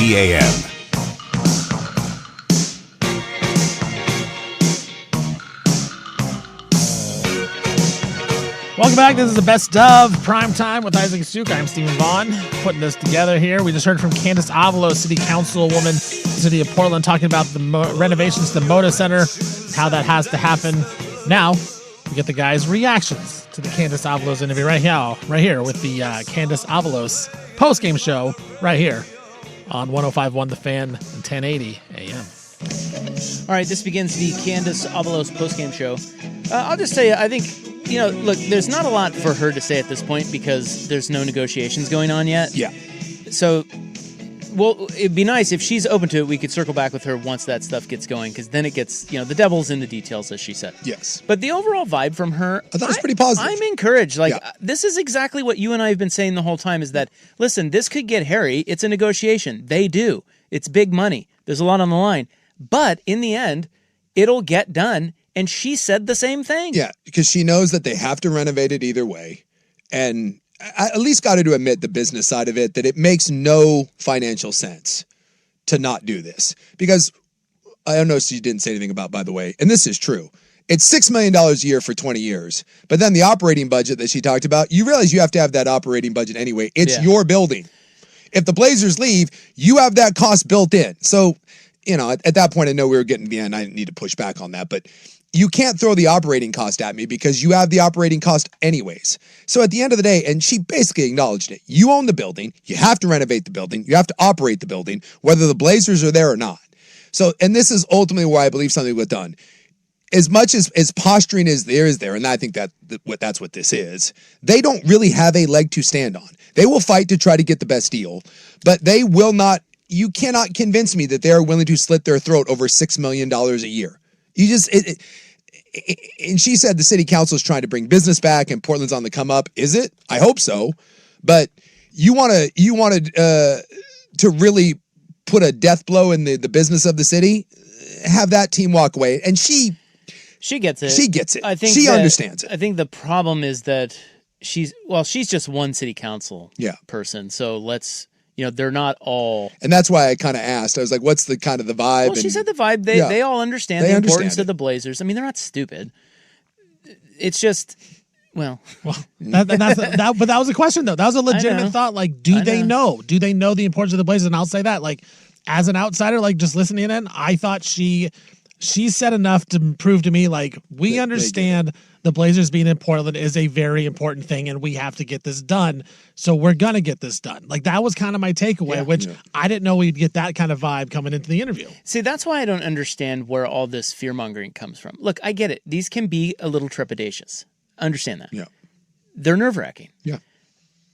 1080 AM. Welcome back. This is the best of Primetime with Isaac Suk. I'm Stephen Vaughn, putting this together here. We just heard from Candace Avalos, City Councilwoman, City of Portland, talking about the renovations to the Moda Center, how that has to happen. Now, we get the guys' reactions to the Candace Avalos interview right here with the Candace Avalos post-game show right here on 105.1 The Fan and 1080 AM. All right, this begins the Candace Avalos post-game show. I'll just tell you, I think, look, there's not a lot for her to say at this point because there's no negotiations going on yet. Yeah. So, well, it'd be nice if she's open to it, we could circle back with her once that stuff gets going, because then it gets, the devil's in the details, as she said. Yes. But the overall vibe from her, I thought it was pretty positive. I'm encouraged. This is exactly what you and I have been saying the whole time, is that, listen, this could get hairy. It's a negotiation. They do. It's big money. There's a lot on the line. But in the end, it'll get done. And she said the same thing. Yeah, because she knows that they have to renovate it either way. And I at least got her to admit the business side of it, that it makes no financial sense to not do this. Because I don't know if she didn't say anything about, by the way, and this is true. It's $6 million a year for 20 years. But then the operating budget that she talked about, you realize you have to have that operating budget anyway. It's your building. If the Blazers leave, you have that cost built in. So, at that point, I know we were getting to the end. I didn't need to push back on that. But you can't throw the operating cost at me because you have the operating cost anyways. So at the end of the day, and she basically acknowledged it, you own the building, you have to renovate the building, you have to operate the building, whether the Blazers are there or not. So, and this is ultimately where I believe something was done. As much as posturing as there is there, and I think that's what this is, they don't really have a leg to stand on. They will fight to try to get the best deal, but they will not, you cannot convince me that they are willing to slit their throat over $6 million a year. You just, and she said the city council is trying to bring business back and Portland's on the come up. Is it? I hope so. But you wanted to really put a death blow in the business of the city, have that team walk away. And she gets it. She gets it. I think she understands it. I think the problem is that she's just one city council person. So they're not all. And that's why I kind of asked. I was like, what's the kind of the vibe? Well, she said the vibe. They all understand the importance of the Blazers. I mean, they're not stupid. It's just, but that was a question, though. That was a legitimate thought. Like, do they know? Do they know the importance of the Blazers? And I'll say that, like, as an outsider, like, just listening in, I thought she said enough to prove to me, like, we understand the Blazers being in Portland is a very important thing, and we have to get this done. So we're going to get this done. Like, that was kind of my takeaway, which I didn't know we'd get that kind of vibe coming into the interview. See, that's why I don't understand where all this fear-mongering comes from. Look, I get it. These can be a little trepidatious. I understand that. Yeah. They're nerve-wracking. Yeah.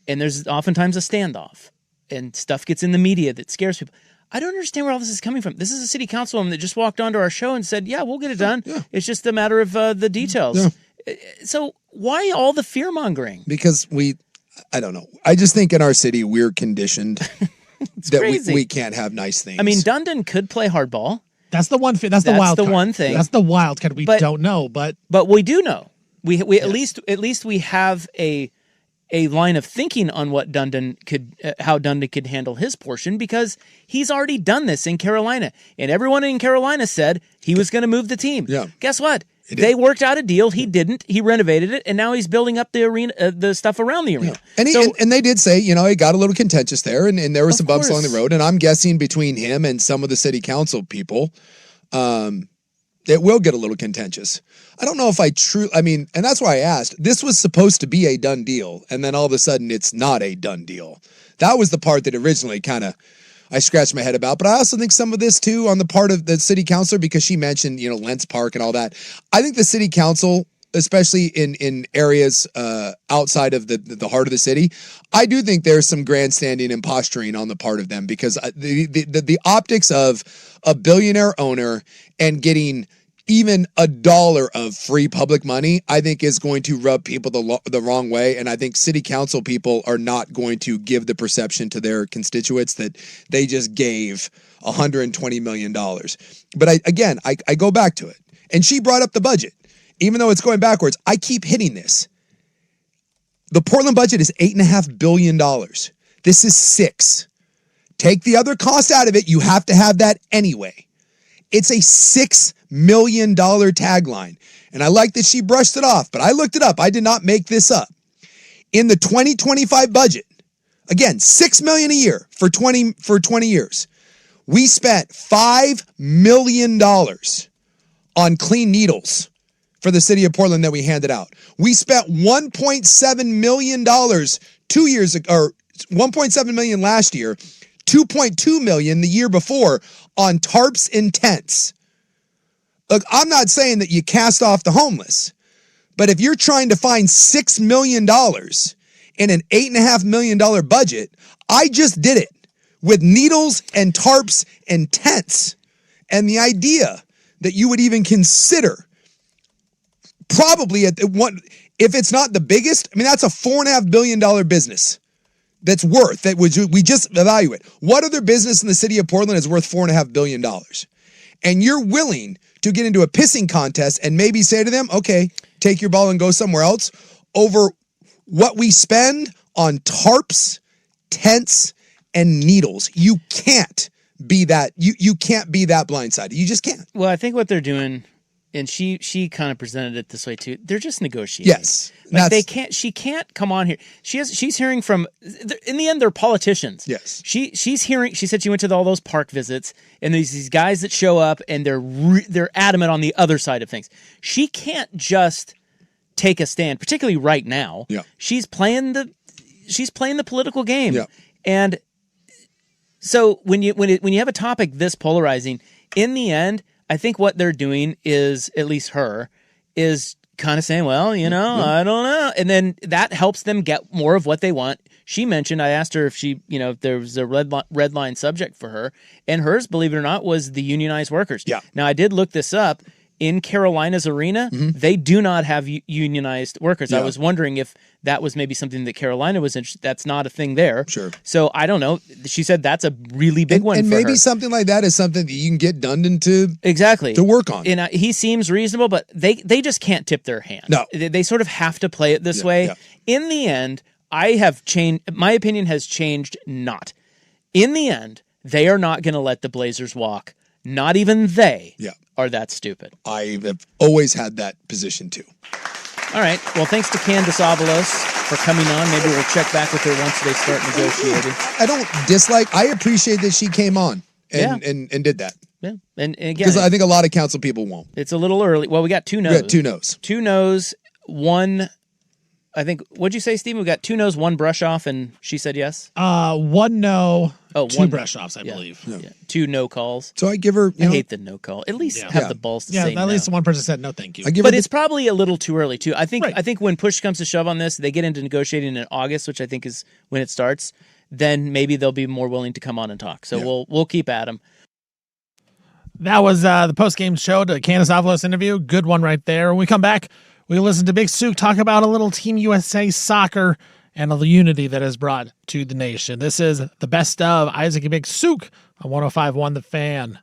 And there's oftentimes a standoff, and stuff gets in the media that scares people. I don't understand where all this is coming from. This is a city councilwoman that just walked onto our show and said, yeah, we'll get it done. Yeah. It's just a matter of the details. Yeah. So why all the fear-mongering? Because I don't know. I just think in our city we're conditioned that we can't have nice things. I mean, Dundon could play hardball. That's the one. That's the wild card. One thing. That's the wild card. We don't know, but we do know. We at least we have a line of thinking on what how Dundon could handle his portion, because he's already done this in Carolina, and everyone in Carolina said he was going to move the team. Yeah. Guess what? They worked out a deal. He didn't. He renovated it, and now he's building up the arena, the stuff around the arena. Yeah. And they did say, it got a little contentious there, and there were some bumps along the road. And I'm guessing between him and some of the city council people, it will get a little contentious. I don't know if and that's why I asked. This was supposed to be a done deal, and then all of a sudden it's not a done deal. That was the part that originally kind of I scratched my head about. But I also think some of this, too, on the part of the city councilor, because she mentioned, Lentz Park and all that. I think the city council, especially in areas outside of the heart of the city, I do think there's some grandstanding and posturing on the part of them, because the optics of a billionaire owner and getting even $1 of free public money, I think is going to rub people the wrong way. And I think city council people are not going to give the perception to their constituents that they just gave $120 million. But I go back to it. And she brought up the budget. Even though it's going backwards, I keep hitting this. The Portland budget is $8.5 billion. This is $6 billion. Take the other cost out of it. You have to have that anyway. It's a $6 million tagline. And I like that she brushed it off, but I looked it up. I did not make this up. In the 2025 budget, again, $6 million a year for 20 years. We spent $5 million on clean needles for the city of Portland that we handed out. We spent $1.7 million 2 years ago, or $1.7 million last year, $2.2 million the year before on tarps and tents. Look, I'm not saying that you cast off the homeless, but if you're trying to find $6 million in an $8.5 million budget, I just did it with needles and tarps and tents. And the idea that you would even consider probably at one, if it's not the biggest, I mean, that's a $4.5 billion business that's worth, that we just evaluate. What other business in the city of Portland is worth $4.5 billion? And you're willing to get into a pissing contest and maybe say to them, okay, take your ball and go somewhere else over what we spend on tarps, tents, and needles. You can't be that. You can't be that blindsided. You just can't. Well, I think what they're doing, and she kind of presented it this way too. They're just negotiating. Yes, like she can't come on here. She's hearing from. In the end, they're politicians. Yes. She's hearing. She said she went to all those park visits, and there's these guys that show up, and they're adamant on the other side of things. She can't just take a stand, particularly right now. Yeah. She's playing the political game. Yeah. And so when you have a topic this polarizing, in the end, I think what they're doing is, at least her, is kind of saying, well, I don't know. And then that helps them get more of what they want. She mentioned, I asked her if if there was a red line subject for her, and hers, believe it or not, was the unionized workers. Yeah. Now, I did look this up. In Carolina's arena, they do not have unionized workers. Yeah. I was wondering if that was maybe something that Carolina was interested. That's not a thing there. Sure. So I don't know. She said that's a really big one. And for maybe her. something like that is something that you can get Dundon exactly to work on. And he seems reasonable, but they just can't tip their hand. No. They sort of have to play it this way. Yeah. In the end, I have changed. My opinion has changed not. In the end, they are not going to let the Blazers walk. Not even they. Yeah. Are that stupid. I have always had that position too. All right. Well, thanks to Candace Avalos for coming on. Maybe we'll check back with her once they start negotiating. I don't dislike. I appreciate that she came on and did that. Yeah. And again, Because I think a lot of council people won't. it's a little early. Well, we got two no's. We got 2 no's. 2 no's, 1. I think, what'd you say, Steve? We got 2 no's, 1 brush off, and she said yes? 1 no, 2 1 brush offs, I yeah. believe. Yeah. 2 no calls. So I give her. I hate the no call. At least have the balls to say at no. least one person said no, thank you. I give But her. it's probably a little too early too. I think Right. when push comes to shove on this, they get into negotiating in August, which I think is when it starts. Then maybe they'll be more willing to come on and talk. So we'll keep at them. That was the post-game show to Candace Avalos interview. Good one right there. When we come back, we'll listen to Big Sook talk about a little Team USA soccer and the unity that is brought to the nation. This is the best of Isaac and Big Sook on 105.1 The Fan.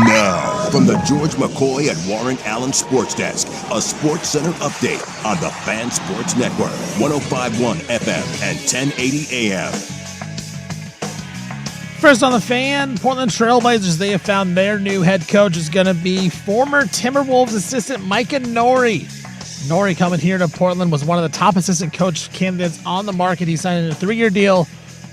Now, from the George McCoy at Warren Allen Sports Desk, a Sports Center update on the Fan Sports Network, 105.1 FM and 1080 AM. First on the Fan, Portland Trailblazers, they have found their new head coach is going to be former Timberwolves assistant Micah Norrie. Norrie coming here to Portland was one of the top assistant coach candidates on the market. He signed a 3-year deal,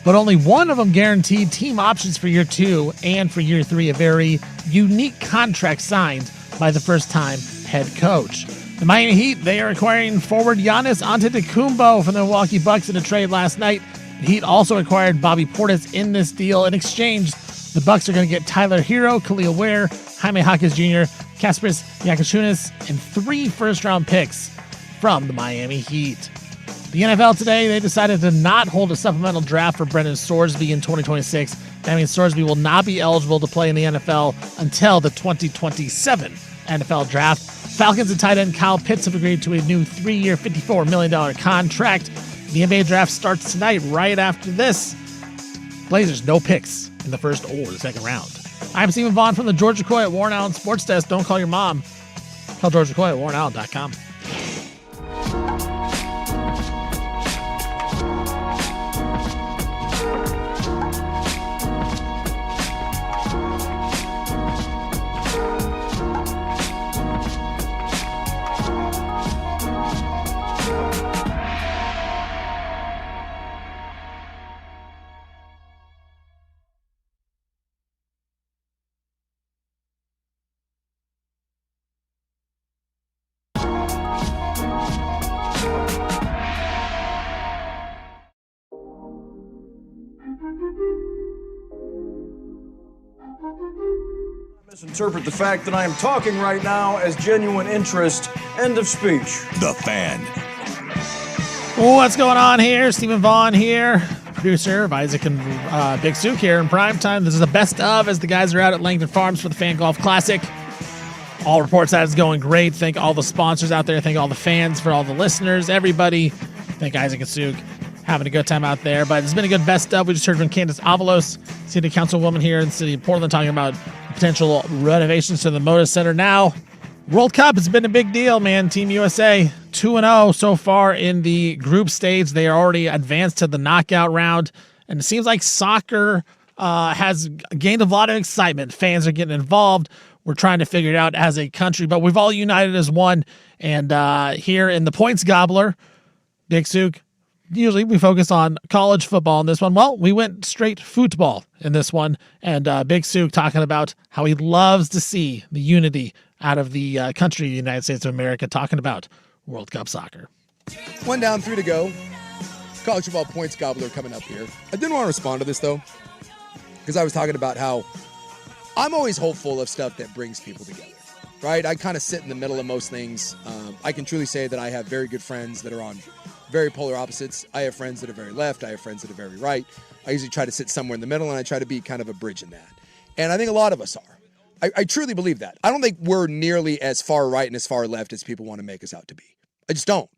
but only one of them guaranteed team options for year 2 and for year 3, a very unique contract signed by the first-time head coach. The Miami Heat, they are acquiring forward Giannis Antetokounmpo from the Milwaukee Bucks in a trade last night. The Heat also acquired Bobby Portis in this deal. In exchange, the Bucks are going to get Tyler Hero, Khalil Ware, Jaime Jaquez Jr., Kasparis Yakushunas, and 3 first-round picks from the Miami Heat. The NFL today, they decided to not hold a supplemental draft for Brendan Sorsby in 2026. That means Sorsby will not be eligible to play in the NFL until the 2027 NFL Draft. Falcons and tight end Kyle Pitts have agreed to a new 3-year, $54 million contract. The NBA Draft starts tonight right after this. Blazers, no picks in the first or the second round. I'm Stephen Vaughn from the George McCoy at Warren Allen Sports Desk. Don't call your mom. Call George McCoy at warrenallen.com. Misinterpret the fact that I am talking right now as genuine interest. End of speech. The Fan. What's going on here? Stephen Vaughn here, producer of Isaac and Big Sook here in Primetime. This is the best of as the guys are out at Langdon Farms for the Fan Golf Classic. All reports that it's going great. Thank all the sponsors out there. Thank all the fans for all the listeners, everybody. Thank Isaac and Sook. Having a good time out there. But it's been a good best of. We just heard from Candace Avalos, city councilwoman here in the city of Portland, talking about potential renovations to the Moda Center. Now, World Cup has been a big deal, man. Team USA 2-0 so far in the group stage. They are already advanced to the knockout round. And it seems like soccer has gained a lot of excitement. Fans are getting involved. We're trying to figure it out as a country, but we've all united as one. And here in the Points Gobbler, Big Sook, usually we focus on college football in this one. Well, we went straight football in this one. And Big Sook talking about how he loves to see the unity out of the country of the United States of America, talking about World Cup soccer. 1 down, 3 to go. college football points gobbler coming up here. I didn't want to respond to this, though, because I was talking about how I'm always hopeful of stuff that brings people together, right? I kind of sit in the middle of most things. I can truly say that I have very good friends that are on very polar opposites. I have friends that are very left. I have friends that are very right. I usually try to sit somewhere in the middle, and I try to be kind of a bridge in that. And I think a lot of us are. I truly believe that. I don't think we're nearly as far right and as far left as people want to make us out to be. I just don't.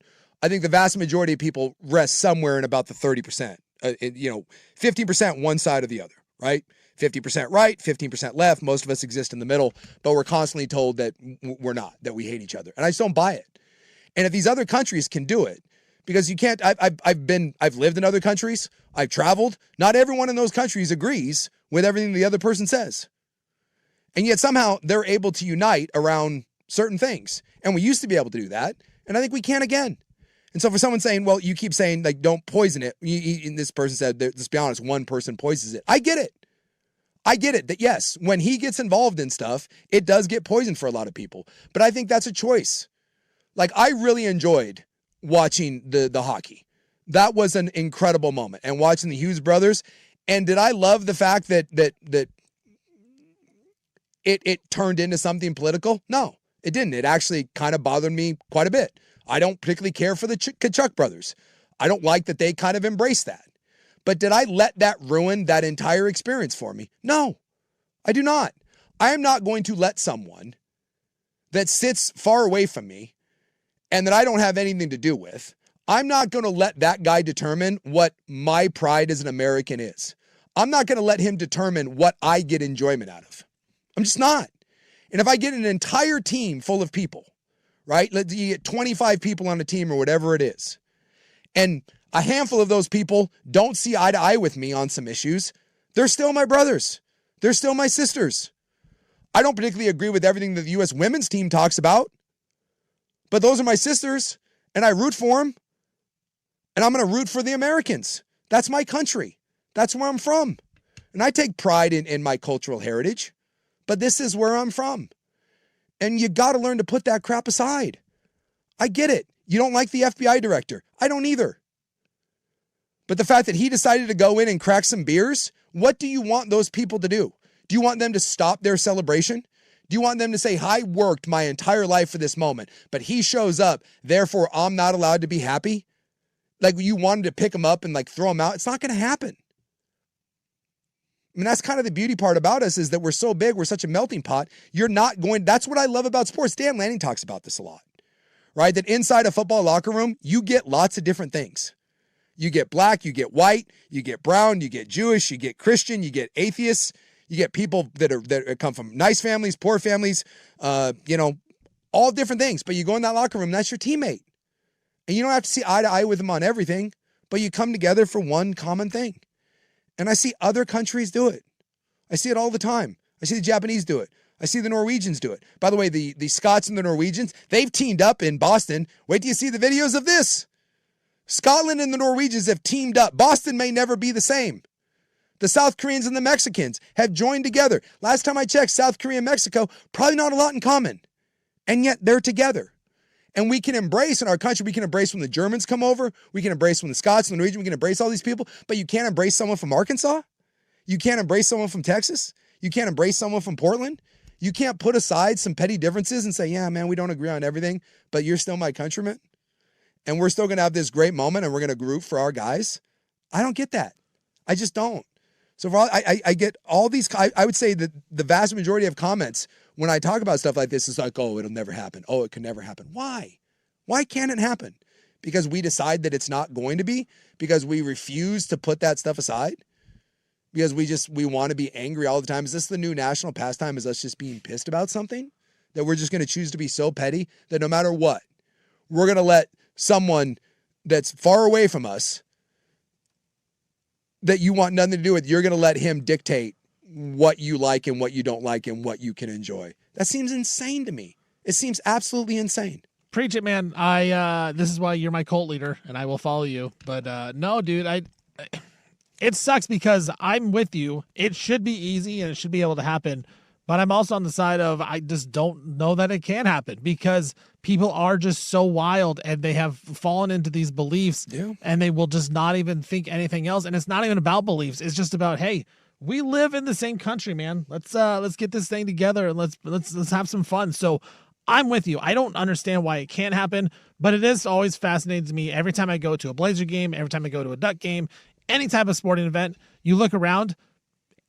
I think the vast majority of people rest somewhere in about the 30%, 15% one side or the other, right? 50% right, 15% left. Most of us exist in the middle, but we're constantly told that we're not, that we hate each other. And I just don't buy it. And if these other countries can do it, because you can't, I've lived in other countries, I've traveled. Not everyone in those countries agrees with everything the other person says. And yet somehow they're able to unite around certain things. And we used to be able to do that. And I think we can again. And so for someone saying, well, you keep saying, like, don't poison it. This person said, let's be honest, one person poisons it. I get it. I get it that, yes, when he gets involved in stuff, it does get poisoned for a lot of people. But I think that's a choice. Like, I really enjoyed watching the hockey. That was an incredible moment. And watching the Hughes brothers. And did I love the fact that it turned into something political? No, it didn't. It actually kind of bothered me quite a bit. I don't particularly care for the Kachuk brothers. I don't like that they kind of embraced that. But did I let that ruin that entire experience for me? No, I do not. I am not going to let someone that sits far away from me and that I don't have anything to do with, I'm not going to let that guy determine what my pride as an American is. I'm not going to let him determine what I get enjoyment out of. I'm just not. And if I get an entire team full of people, right? You get 25 people on a team or whatever it is, and a handful of those people don't see eye to eye with me on some issues, they're still my brothers. They're still my sisters. I don't particularly agree with everything that the U.S. women's team talks about, but those are my sisters, and I root for them, and I'm going to root for the Americans. That's my country. That's where I'm from. And I take pride in my cultural heritage, but this is where I'm from. And you got to learn to put that crap aside. I get it. You don't like the FBI director. I don't either. But the fact that he decided to go in and crack some beers, what do you want those people to do? Do you want them to stop their celebration? Do you want them to say, I worked my entire life for this moment, but he shows up, therefore I'm not allowed to be happy? Like, you wanted to pick him up and like throw him out? It's not going to happen. I mean, that's kind of the beauty part about us, is that we're so big, we're such a melting pot. You're not going, that's what I love about sports. Dan Lanning talks about this a lot, right? That inside a football locker room, you get lots of different things. You get black, you get white, you get brown, you get Jewish, you get Christian, you get atheists, you get people that come from nice families, poor families, all different things. But you go in that locker room, that's your teammate. And you don't have to see eye to eye with them on everything, but you come together for one common thing. And I see other countries do it. I see it all the time. I see the Japanese do it. I see the Norwegians do it. By the way, the Scots and the Norwegians, they've teamed up in Boston. Wait till you see the videos of this. Scotland and the Norwegians have teamed up. Boston may never be the same. The South Koreans and the Mexicans have joined together. Last time I checked, South Korea and Mexico, probably not a lot in common. And yet they're together. And we can embrace in our country, we can embrace when the Germans come over. We can embrace when the Scots and the Norwegians, we can embrace all these people. But you can't embrace someone from Arkansas. You can't embrace someone from Texas. You can't embrace someone from Portland. You can't put aside some petty differences and say, yeah, man, we don't agree on everything, but you're still my countryman. And we're still going to have this great moment and we're going to root for our guys. I don't get that. I just don't. So I get all these, I would say that the vast majority of comments when I talk about stuff like this is like, oh, it'll never happen. Oh, it could never happen. Why? Why can't it happen? Because we decide that it's not going to be? Because we refuse to put that stuff aside? Because we want to be angry all the time? Is this the new national pastime? Is us just being pissed about something? That we're just going to choose to be so petty that no matter what, we're going to let someone that's far away from us that you want nothing to do with, you're going to let him dictate what you like and what you don't like and what you can enjoy. That seems insane to me. It seems absolutely insane. Preach it, man. This is why you're my cult leader and I will follow you. But no, dude, it sucks because I'm with you. It should be easy and it should be able to happen. But I'm also on the side of I just don't know that it can happen because people are just so wild and they have fallen into these beliefs and they will just not even think anything else. And it's not even about beliefs. It's just about, hey, we live in the same country, man. Let's get this thing together and let's have some fun. So I'm with you. I don't understand why it can't happen, but it is always fascinating to me every time I go to a Blazer game, every time I go to a Duck game, any type of sporting event, you look around,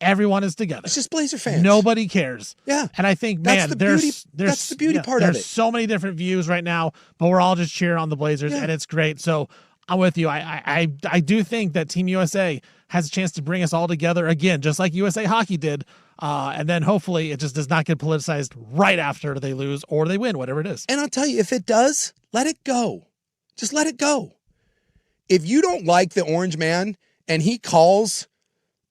everyone is together. It's just Blazer fans. Nobody cares. Yeah. And I think, That's man, the there's beauty part of it. There's so many different views right now, but we're all just cheering on the Blazers, and it's great. So I'm with you. I do think that Team USA has a chance to bring us all together again, just like USA Hockey did. And then hopefully it just does not get politicized right after they lose or they win, whatever it is. And I'll tell you, if it does, let it go. Just let it go. If you don't like the Orange Man and he calls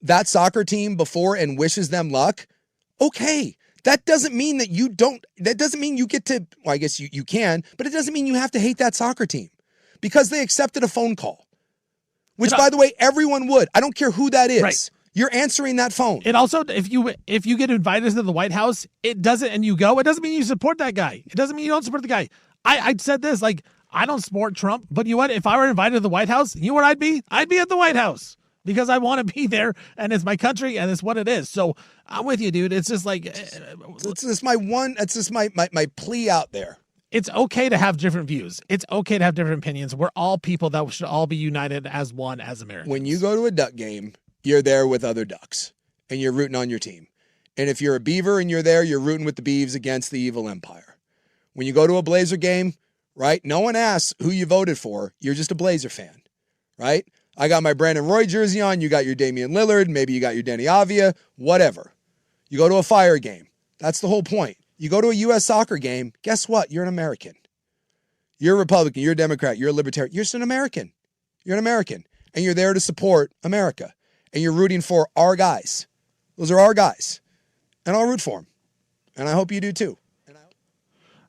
that soccer team before and wishes them luck, okay. That doesn't mean that you get to, well, I guess you can, but it doesn't mean you have to hate that soccer team because they accepted a phone call, which, by the way, everyone would. I don't care who that is. Right. You're answering that phone. It also, if you get invited to the White House, it doesn't mean you support that guy. It doesn't mean you don't support the guy. I said this, like, I don't support Trump, but you know what? If I were invited to the White House, you know what I'd be? I'd be at the White House because I want to be there, and it's my country, and it's what it is. So I'm with you, dude. It's just like... It's just my plea out there. It's okay to have different views. It's okay to have different opinions. We're all people that should all be united as one, as Americans. When you go to a Duck game, you're there with other Ducks, and you're rooting on your team. And if you're a Beaver and you're there, you're rooting with the Beavs against the evil empire. When you go to a Blazer game, right, no one asks who you voted for. You're just a Blazer fan, right? I got my Brandon Roy jersey on. You got your Damian Lillard. Maybe you got your Danny Avia, whatever. You go to a Fire game. That's the whole point. You go to a U.S. soccer game, guess what? You're an American. You're a Republican. You're a Democrat. You're a Libertarian. You're just an American. You're an American. And you're there to support America. And you're rooting for our guys. Those are our guys. And I'll root for them. And I hope you do too.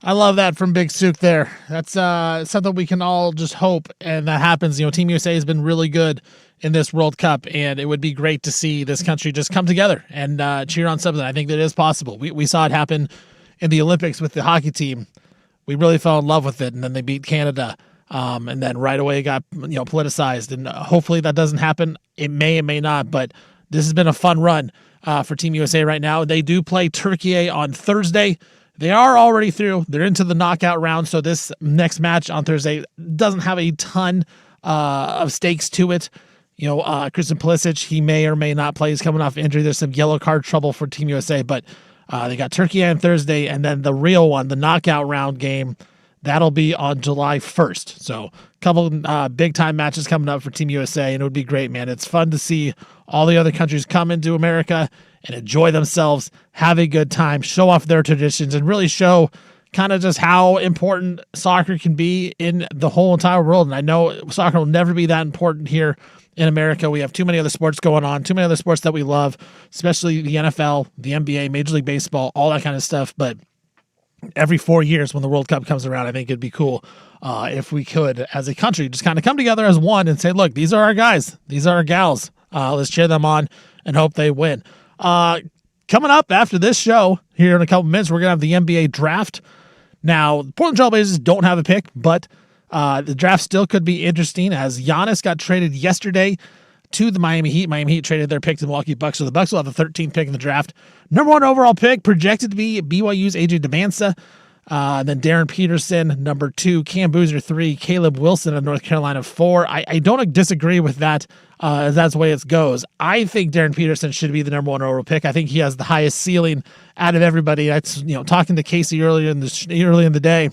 I love that from Big Sook there. That's something we can all just hope, and that happens. You know, Team USA has been really good in this World Cup, and it would be great to see this country just come together and cheer on something. I think that is possible. We saw it happen in the Olympics with the hockey team. We really fell in love with it, and then they beat Canada, and then right away it got politicized. And hopefully that doesn't happen. It may not, but this has been a fun run for Team USA right now. They do play Turkey on Thursday. They are already through. They're into the knockout round, so this next match on Thursday doesn't have a ton of stakes to it. Christian Pulisic, he may or may not play. He's coming off injury. There's some yellow card trouble for Team USA, but they got Turkey on Thursday, and then the real one, the knockout round game, that'll be on July 1st. So a couple big-time matches coming up for Team USA, and it would be great, man. It's fun to see all the other countries come into America and enjoy themselves, have a good time, show off their traditions, and really show kind of just how important soccer can be in the whole entire world. And I know soccer will never be that important here in America. We have too many other sports going on, too many other sports that we love, especially the NFL, the NBA, Major League Baseball, all that kind of stuff. But every 4 years when the World Cup comes around, I think it'd be cool if we could, as a country, just kind of come together as one and say, look, these are our guys. These are our gals. Let's cheer them on and hope they win. Coming up after this show, here in a couple minutes, we're going to have the NBA draft. Now, the Portland Trail Blazers don't have a pick, but the draft still could be interesting as Giannis got traded yesterday to the Miami Heat. Miami Heat traded their pick to the Milwaukee Bucks, so the Bucks will have the 13th pick in the draft. Number 1 overall pick projected to be BYU's AJ DeMansa. Then Darren Peterson, number 2, Cam Boozer 3, Caleb Wilson of North Carolina 4. I don't disagree with that. As that's the way it goes. I think Darren Peterson should be the number 1 overall pick. I think he has the highest ceiling out of everybody. That's talking to Casey early in the day.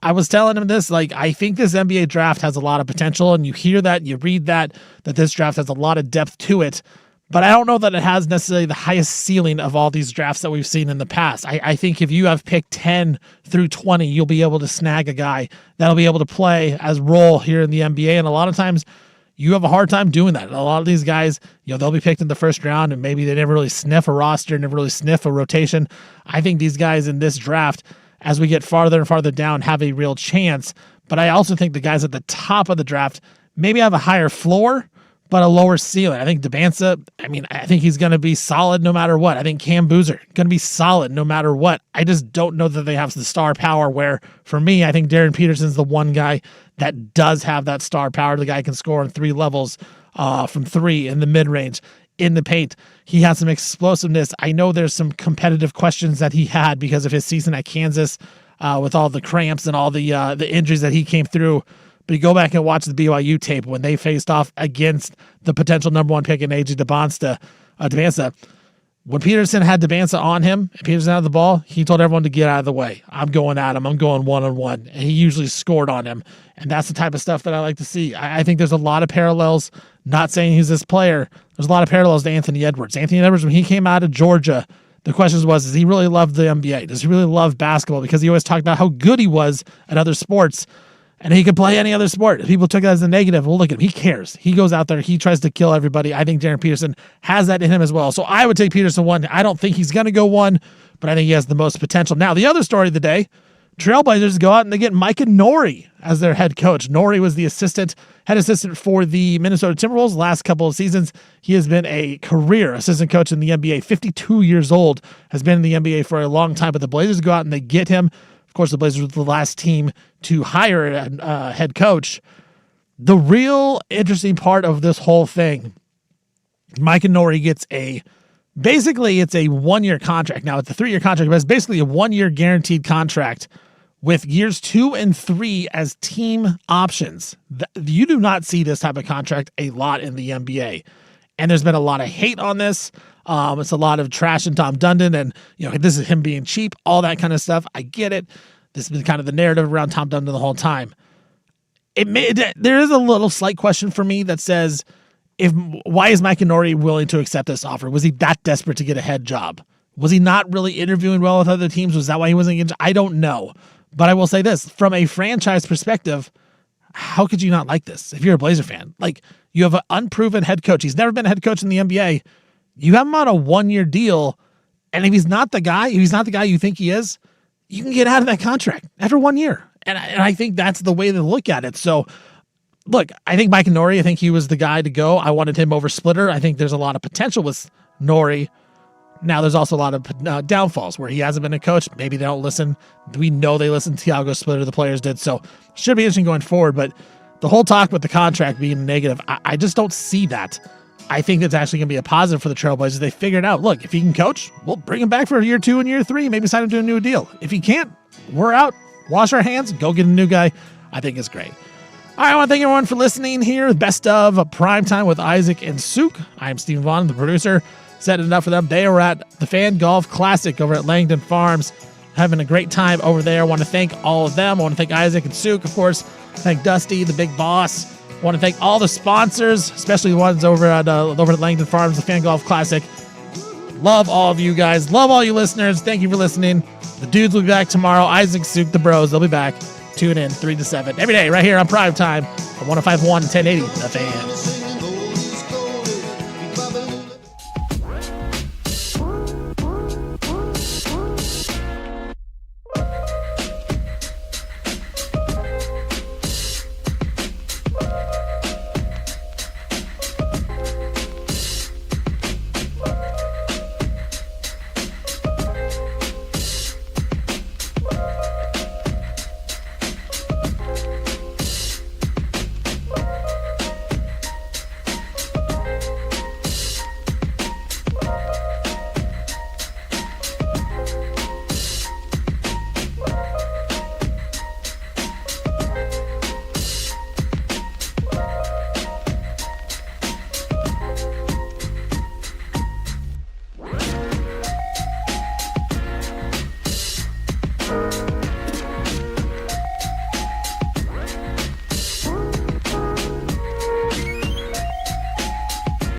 I was telling him this, I think this NBA draft has a lot of potential, and you hear that, you read that this draft has a lot of depth to it. But I don't know that it has necessarily the highest ceiling of all these drafts that we've seen in the past. I think if you have picked 10 through 20, you'll be able to snag a guy that'll be able to play as role here in the NBA. And a lot of times you have a hard time doing that. A lot of these guys, they'll be picked in the first round and maybe they never really sniff a roster, never really sniff a rotation. I think these guys in this draft, as we get farther and farther down, have a real chance. But I also think the guys at the top of the draft maybe have a higher floor, but a lower ceiling. I think Debanza, I think he's going to be solid no matter what. I think Cam Boozer going to be solid no matter what. I just don't know that they have the star power where, for me, I think Darren Peterson's the one guy that does have that star power. The guy can score on 3 levels from 3 in the mid-range, in the paint. He has some explosiveness. I know there's some competitive questions that he had because of his season at Kansas with all the cramps and all the injuries that he came through. But you go back and watch the BYU tape when they faced off against the potential number 1 pick in A.J. Debanza. When Peterson had Debanza on him, and Peterson had the ball, he told everyone to get out of the way. I'm going at him. I'm going one-on-one. And he usually scored on him. And that's the type of stuff that I like to see. I think there's a lot of parallels, not saying he's this player. There's a lot of parallels to Anthony Edwards. Anthony Edwards, when he came out of Georgia, the question was, does he really love the NBA? Does he really love basketball? Because he always talked about how good he was at other sports. And he could play any other sport. People took that as a negative. Well, look at him. He cares. He goes out there. He tries to kill everybody. I think Darren Peterson has that in him as well. So I would take Peterson 1. I don't think he's going to go 1, but I think he has the most potential. Now, the other story of the day, Trailblazers go out and they get Micah Norrie as their head coach. Norrie was the head assistant for the Minnesota Timberwolves last couple of seasons. He has been a career assistant coach in the NBA. 52 years old, has been in the NBA for a long time, but the Blazers go out and they get him. Of course, the Blazers were the last team to hire a head coach. The real interesting part of this whole thing, Micah Norrie gets basically it's a 1-year contract. Now, it's a 3-year contract, but it's basically a 1-year guaranteed contract with years 2 and 3 as team options. You do not see this type of contract a lot in the NBA. And there's been a lot of hate on this. It's a lot of trash in Tom Dundon and, this is him being cheap, all that kind of stuff. I get it. This has been kind of the narrative around Tom Dundon the whole time. There is a little slight question for me that says, why is Micah Norrie willing to accept this offer? Was he that desperate to get a head job? Was he not really interviewing well with other teams? Was that why he wasn't getting? I don't know. But I will say this, from a franchise perspective, how could you not like this if you're a Blazer fan? Like, you have an unproven head coach. He's never been a head coach in the NBA. You have him on a 1-year deal, and if he's not the guy you think he is, you can get out of that contract after 1 year. And I think that's the way to look at it. So, look, I think Micah Norrie, I think he was the guy to go. I wanted him over Splitter. I think there's a lot of potential with Norrie. Now, there's also a lot of downfalls where he hasn't been a coach. Maybe they don't listen. We know they listened to Thiago Splitter, the players did. So, should be interesting going forward. But the whole talk with the contract being negative, I just don't see that. I think it's actually going to be a positive for the Trailblazers. They figured out, look, if he can coach, we'll bring him back for year 2 and year 3, maybe sign him to a new deal. If he can't, we're out. Wash our hands, go get a new guy. I think it's great. All right, I want to thank everyone for listening here. Best of Primetime with Isaac and Souk. I'm Stephen Vaughn, the producer. Setting it up for them. They are at the Fan Golf Classic over at Langdon Farms. Having a great time over there. I want to thank all of them. I want to thank Isaac and Souk, of course. Thank Dusty, the big boss. I want to thank all the sponsors, especially the ones over at Langdon Farms, the Fan Golf Classic. Love all of you guys. Love all you listeners. Thank you for listening. The dudes will be back tomorrow. Isaac, Souk, the bros, they'll be back. Tune in 3 to 7 every day right here on Primetime on 105.1 and 1080 The Fan.